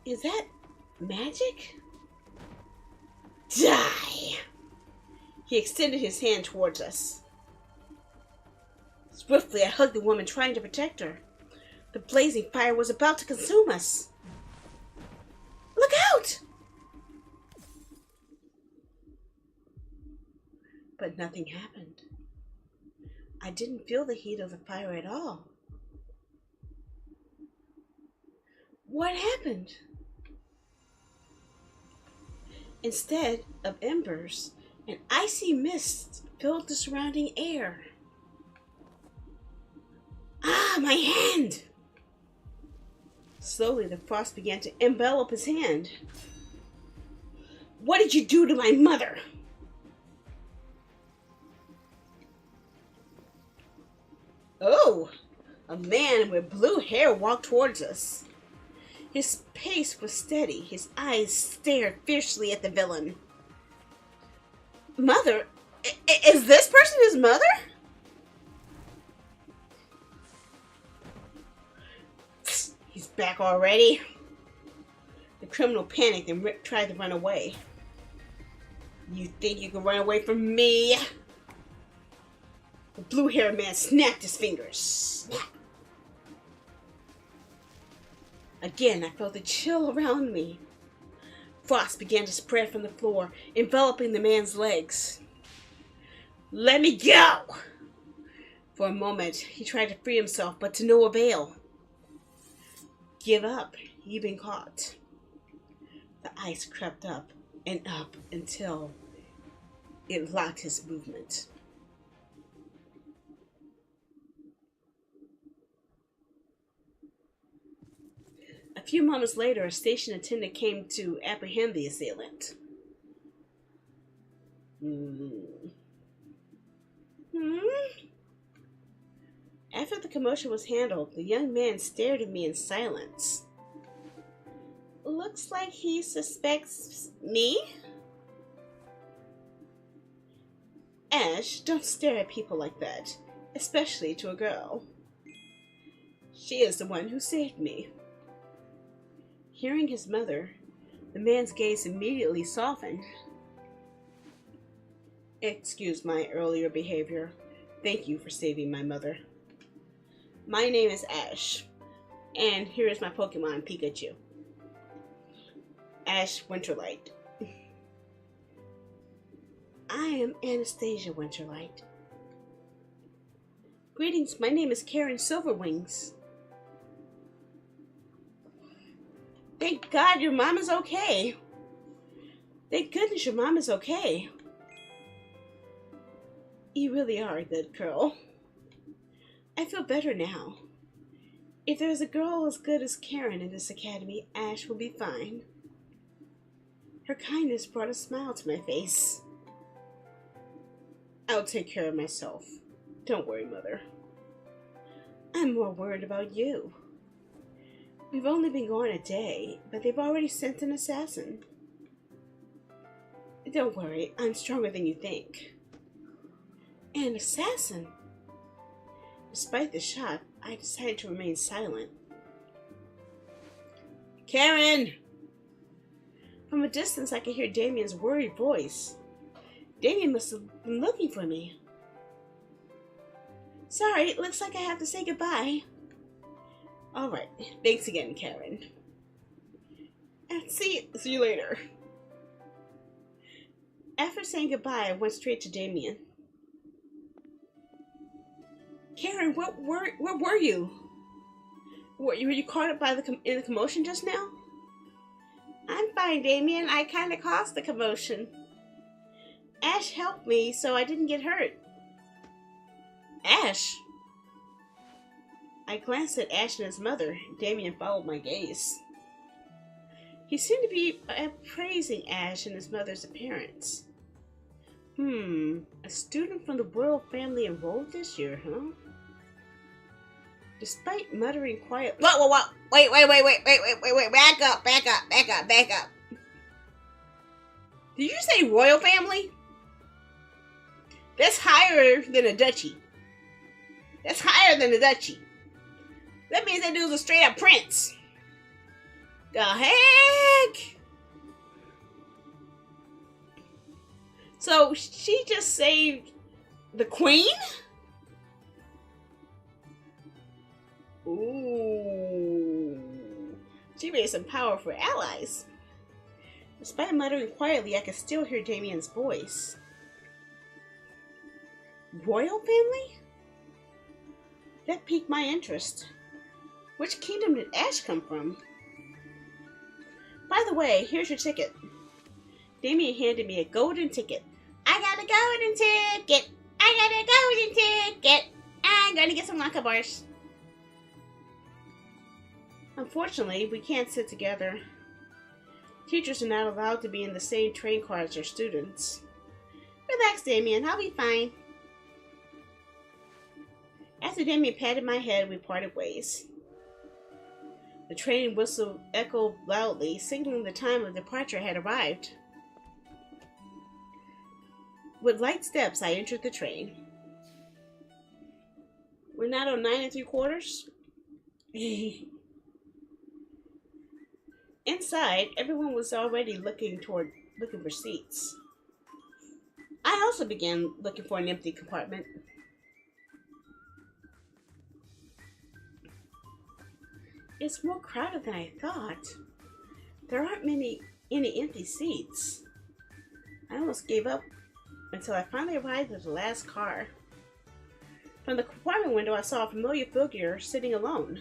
Speaker 2: Is that magic? Die! He extended his hand towards us. Swiftly, I hugged the woman, trying to protect her. The blazing fire was about to consume us. Look out! But nothing happened. I didn't feel the heat of the fire at all. What happened? Instead of embers, an icy mist filled the surrounding air. Ah, my hand! Slowly, the frost began to envelop his hand. What did you do to my mother? Oh, a man with blue hair walked towards us. His pace was steady. His eyes stared fiercely at the villain. Mother? Is this person his mother? He's back already. The criminal panicked and tried to run away. You think you can run away from me? The blue-haired man snapped his fingers. Snap. Again, I felt a chill around me. Frost began to spread from the floor, enveloping the man's legs. Let me go! For a moment, he tried to free himself, but to no avail. Give up. You've been caught. The ice crept up and up until it locked his movement. A few moments later, a station attendant came to apprehend the assailant. After the commotion was handled, the young man stared at me in silence. Looks like he suspects me? Ash, don't stare at people like that, especially to a girl. She is the one who saved me. Hearing his mother, the man's gaze immediately softened. Excuse my earlier behavior. Thank you for saving my mother. My name is Ash, and here is my Pokemon, Pikachu. Ash Winterlight. I am Anastasia Winterlight. Greetings, my name is Karen Silverwings. Thank God your mom is okay. Thank goodness your mom is okay. You really are a good girl. I feel better now. If there's a girl as good as Karen in this academy, Ash will be fine. Her kindness brought a smile to my face. I'll take care of myself. Don't worry, Mother. I'm more worried about you. We've only been gone a day, but they've already sent an assassin. Don't worry, I'm stronger than you think. An assassin? Despite the shock, I decided to remain silent. Karen! From a distance, I could hear Damien's worried voice. Damien must have been looking for me. Sorry, it looks like I have to say goodbye. Alright, thanks again, Karen. And see you later. After saying goodbye, I went straight to Damien. Karen, where were you? Were you caught up in the commotion just now? I'm fine, Damien. I kind of caused the commotion. Ash helped me, so I didn't get hurt. Ash? I glanced at Ash and his mother. Damien followed my gaze. He seemed to be praising Ash and his mother's appearance. A student from the royal family enrolled this year, huh? Despite muttering quietly... Whoa! Wait, back up. Did you say royal family? That's higher than a duchy. That means that dude's a straight up prince. The heck? So she just saved the queen? Ooh. She made some powerful allies. Despite muttering quietly, I could still hear Damien's voice. Royal family? That piqued my interest. Which kingdom did Ash come from? By the way, here's your ticket. Damien handed me a golden ticket. I got a golden ticket. I'm gonna get some Laka bars. Unfortunately, we can't sit together. Teachers are not allowed to be in the same train car as their students. Relax, Damien. I'll be fine. After Damien patted my head, we parted ways. The train whistle echoed loudly, signaling the time of departure had arrived. With light steps, I entered the train. We're not on 9 3/4? Inside, everyone was already looking for seats. I also began looking for an empty compartment. It's more crowded than I thought. There aren't any empty seats. I almost gave up until I finally arrived at the last car. From the compartment window, I saw a familiar figure sitting alone.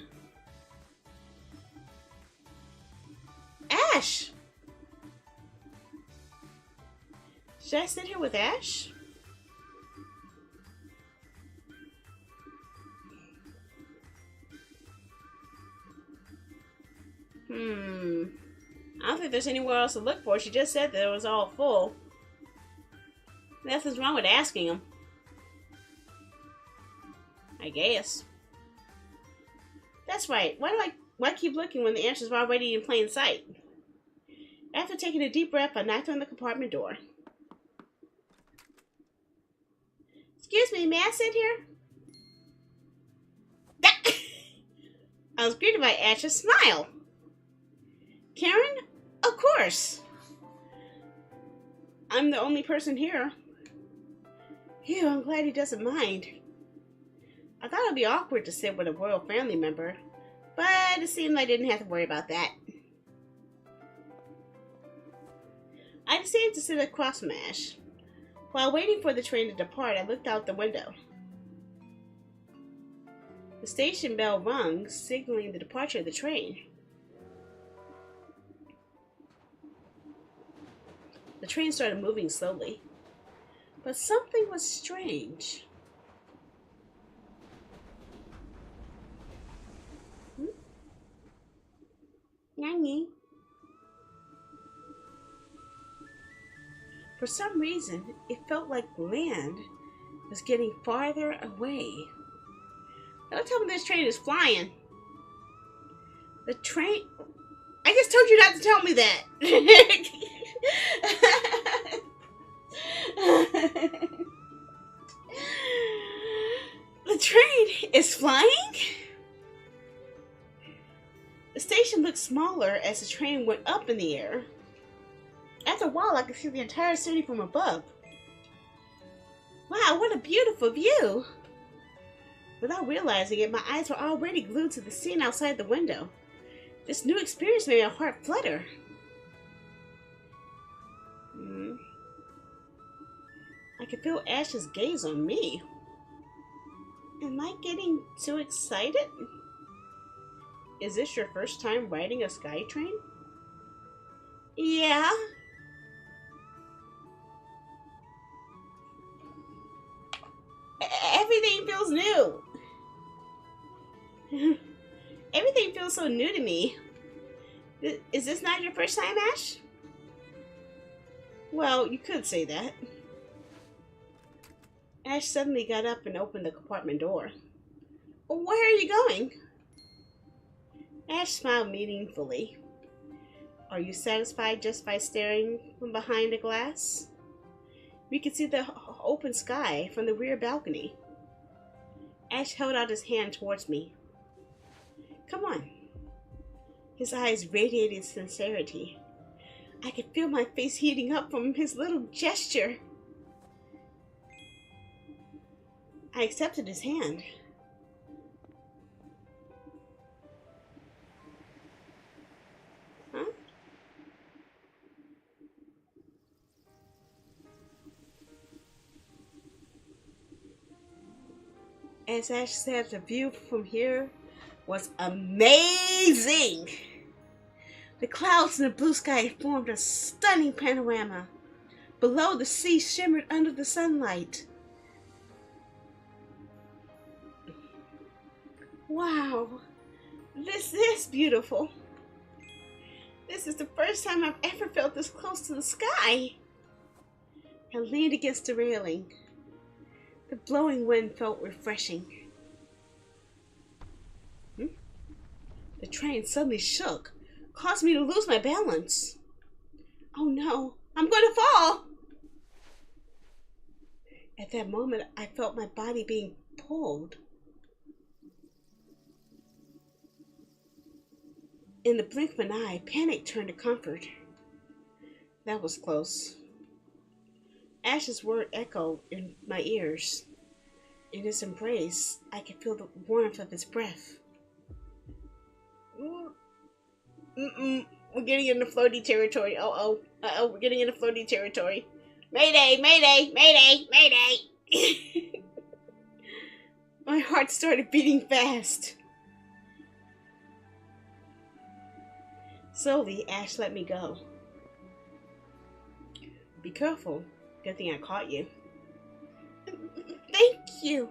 Speaker 2: Ash! Should I sit here with Ash? I don't think there's anywhere else to look for. She just said that it was all full. Nothing's wrong with asking him. I guess. That's right. Why keep looking when the answers are already in plain sight? After taking a deep breath, I knocked on the compartment door. Excuse me, may I sit here? I was greeted by Ash's smile. Karen? Of course. I'm the only person here. Phew, I'm glad he doesn't mind. I thought it would be awkward to sit with a royal family member, but it seemed I didn't have to worry about that. I decided to sit across from Ash. While waiting for the train to depart, I looked out the window. The station bell rung, signaling the departure of the train. The train started moving slowly, but something was strange. Yangy. For some reason, it felt like land was getting farther away. Don't tell me this train is flying. The train... I just told you not to tell me that. The train is flying? The station looked smaller as the train went up in the air. After a while, I could see the entire city from above. Wow, what a beautiful view! Without realizing it, my eyes were already glued to the scene outside the window. This new experience made my heart flutter. I could feel Ash's gaze on me. Am I getting too excited? Is this your first time riding a sky train? Yeah. Everything feels new. Everything feels so new to me. Is this not your first time, Ash? Well, you could say that. Ash suddenly got up and opened the compartment door. Where are you going? Ash smiled meaningfully. Are you satisfied just by staring from behind the glass? We could see the open sky from the rear balcony. Ash held out his hand towards me. Come on. His eyes radiated sincerity. I could feel my face heating up from his little gesture. I accepted his hand. Huh? As Ash said, the view from here was amazing. The clouds in the blue sky formed a stunning panorama. Below, the sea shimmered under the sunlight. Wow, This is beautiful. This is the first time I've ever felt this close to the sky. I leaned against the railing. The blowing wind felt refreshing. The train suddenly shook, caused me to lose my balance. Oh no, I'm going to fall! At that moment, I felt my body being pulled. In the blink of an eye, panic turned to comfort. That was close. Ash's word echoed in my ears. In his embrace, I could feel the warmth of his breath. We're getting into floaty territory. We're getting into floaty territory. Mayday, mayday, mayday, mayday. My heart started beating fast. Slowly, Ash let me go. Be careful. Good thing I caught you. Thank you.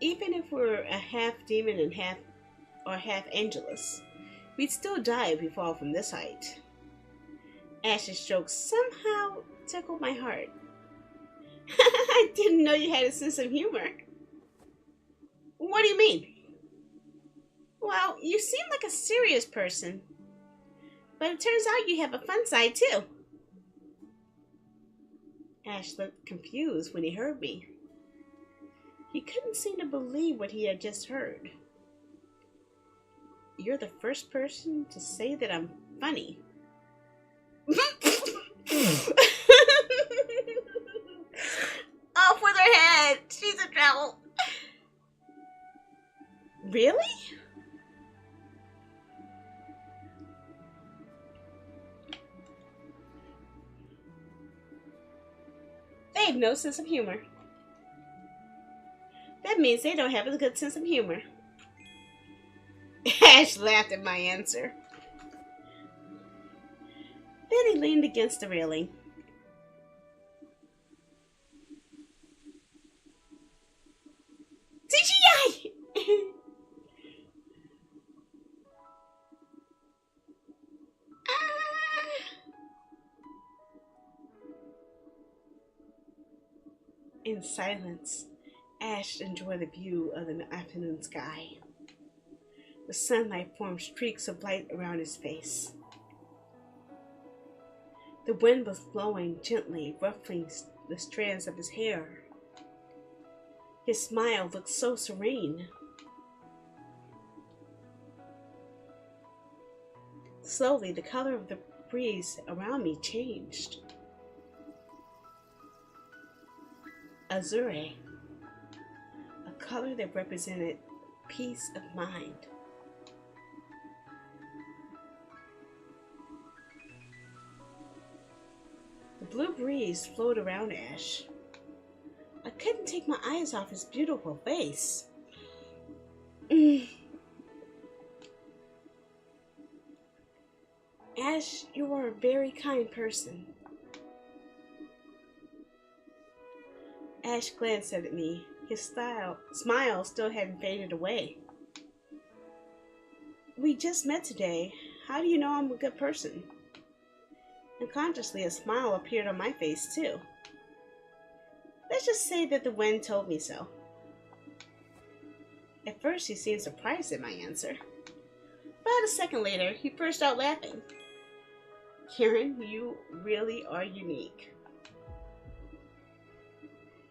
Speaker 2: Even if we're a half demon and half angelus, we'd still die if we fall from this height. Ash's jokes somehow tickled my heart. I didn't know you had a sense of humor. What do you mean? Well, you seem like a serious person, but it turns out you have a fun side too. Ash looked confused when he heard me. He couldn't seem to believe what he had just heard. You're the first person to say that I'm funny. Off with her head! She's in trouble! Really? They have no sense of humor. That means they don't have a good sense of humor. Ash laughed at my answer. Then he leaned against the railing. CGI! In silence, Ash enjoyed the view of the afternoon sky. The sunlight formed streaks of light around his face. The wind was blowing gently, ruffling the strands of his hair. His smile looked so serene. Slowly, the color of the breeze around me changed. Azure, a color that represented peace of mind. The blue breeze flowed around Ash. I couldn't take my eyes off his beautiful face. Ash, you are a very kind person. Ash glanced at me. His smile still hadn't faded away. We just met today. How do you know I'm a good person? Unconsciously, a smile appeared on my face, too. Let's just say that the wind told me so. At first, he seemed surprised at my answer. But a second later, he burst out laughing. Karen, you really are unique.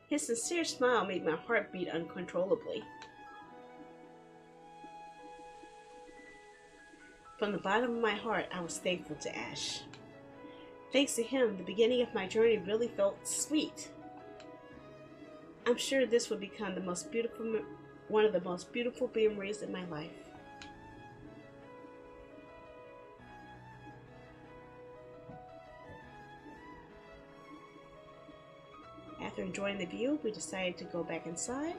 Speaker 2: His sincere smile made my heart beat uncontrollably. From the bottom of my heart, I was thankful to Ash. Thanks to him, the beginning of my journey really felt sweet. I'm sure this will become one of the most beautiful memories in my life. After enjoying the view, we decided to go back inside.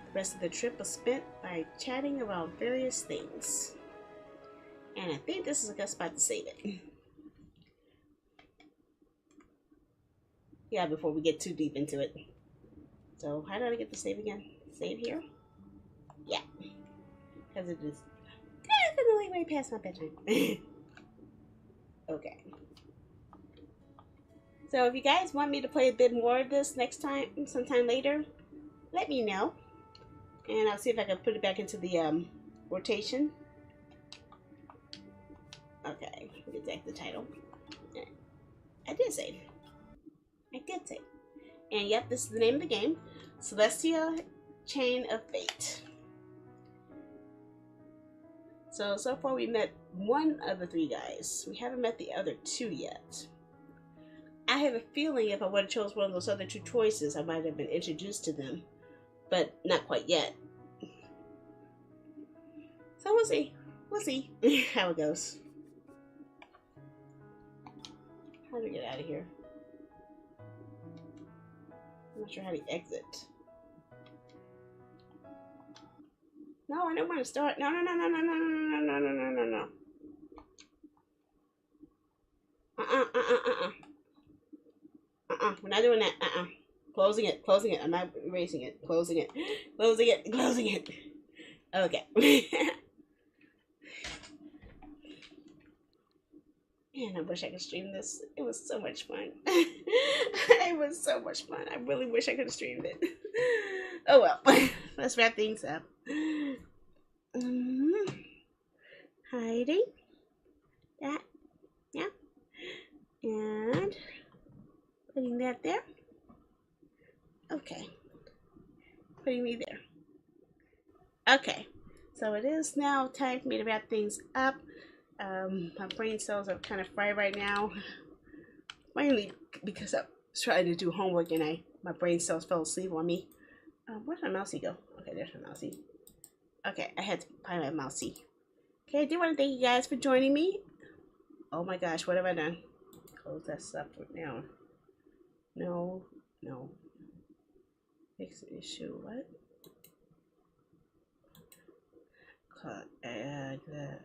Speaker 2: The rest of the trip was spent by chatting about various things. And I think this is a good spot to save it. Yeah, before we get too deep into it. So how do I get the save again? Save here? Yeah. Because it is definitely way past my bedtime. Okay. So if you guys want me to play a bit more of this next time, sometime later, let me know. And I'll see if I can put it back into the rotation. Okay, get back the title. I did save. I did save. And yep, this is the name of the game. Celestia Chain of Fate. So far we met one of the 3 guys. We haven't met the other 2 yet. I have a feeling if I would have chose one of those other 2 choices, I might have been introduced to them. But not quite yet. So we'll see. We'll see how it goes. How do we get out of here? I'm not sure how to exit. No, I don't want to start. No. We're not doing that. Closing it. I'm not erasing it. Closing it. Okay. Man, I wish I could stream this. It was so much fun. It was so much fun. I really wish I could have streamed it. Oh well. Let's wrap things up. Hiding. That. Yeah. And putting that there. Okay. Putting me there. Okay. So it is now time for me to wrap things up. My brain cells are kind of fried right now. Mainly because I'm trying to do homework and my brain cells fell asleep on me. Where'd my mousey go? Okay, there's my mousey. Okay, I had to find my mousey. Okay, I do want to thank you guys for joining me. Oh my gosh, what have I done? Close that stuff now. No. Fix the issue. What? Add that.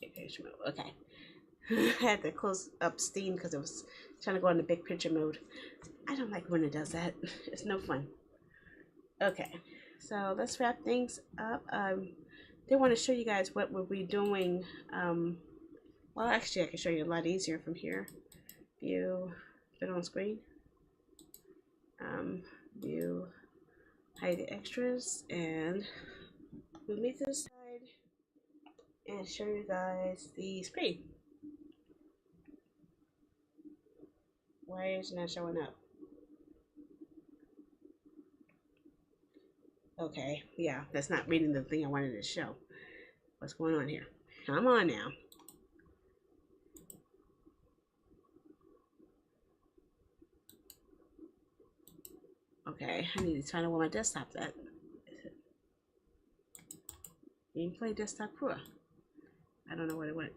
Speaker 2: Okay. I had to close up Steam because it was trying to go into big picture mode. I don't like when it does that. It's no fun. Okay, so let's wrap things up. They want to show you guys what we'll be doing. Well, actually, I can show you a lot easier from here. View, fit on screen. View, hide the extras, and move me to the side and show you guys the screen. Why is it not showing up? Okay, yeah, that's not reading the thing I wanted to show. What's going on here? Come on now. Okay, I need to find out where my desktop's at. Gameplay desktop crew. I don't know where it went.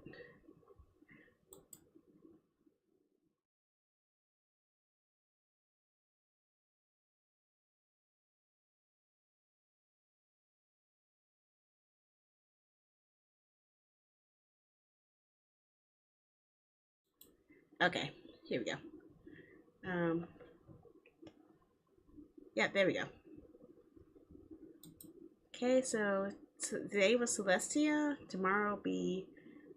Speaker 2: Okay, here we go. Yeah, there we go. Okay, so today was Celestia. Tomorrow will be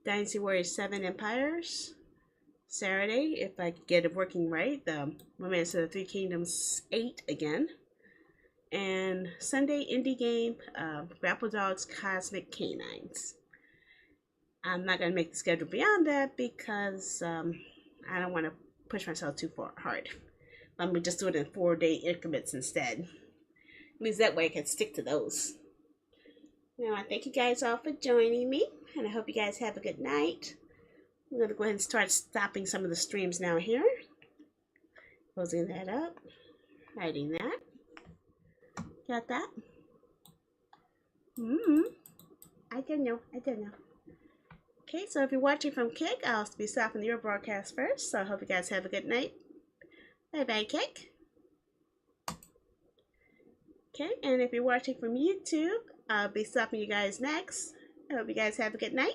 Speaker 2: Dynasty Warriors 7 Empires. Saturday, if I get it working right, the Romance of the Three Kingdoms 8 again. And Sunday, indie game, Grapple Dogs Cosmic Canines. I'm not going to make the schedule beyond that because I don't want to push myself too hard. Let me just do it in 4-day increments instead. At least that way I can stick to those. Now, I thank you guys all for joining me, and I hope you guys have a good night. I'm going to go ahead and start stopping some of the streams now here. Closing that up. Hiding that. Got that? I don't know. Okay, so if you're watching from Kick, I'll be stopping your broadcast first. So I hope you guys have a good night. Bye-bye, Kick. Okay, and if you're watching from YouTube, I'll be stopping you guys next. I hope you guys have a good night.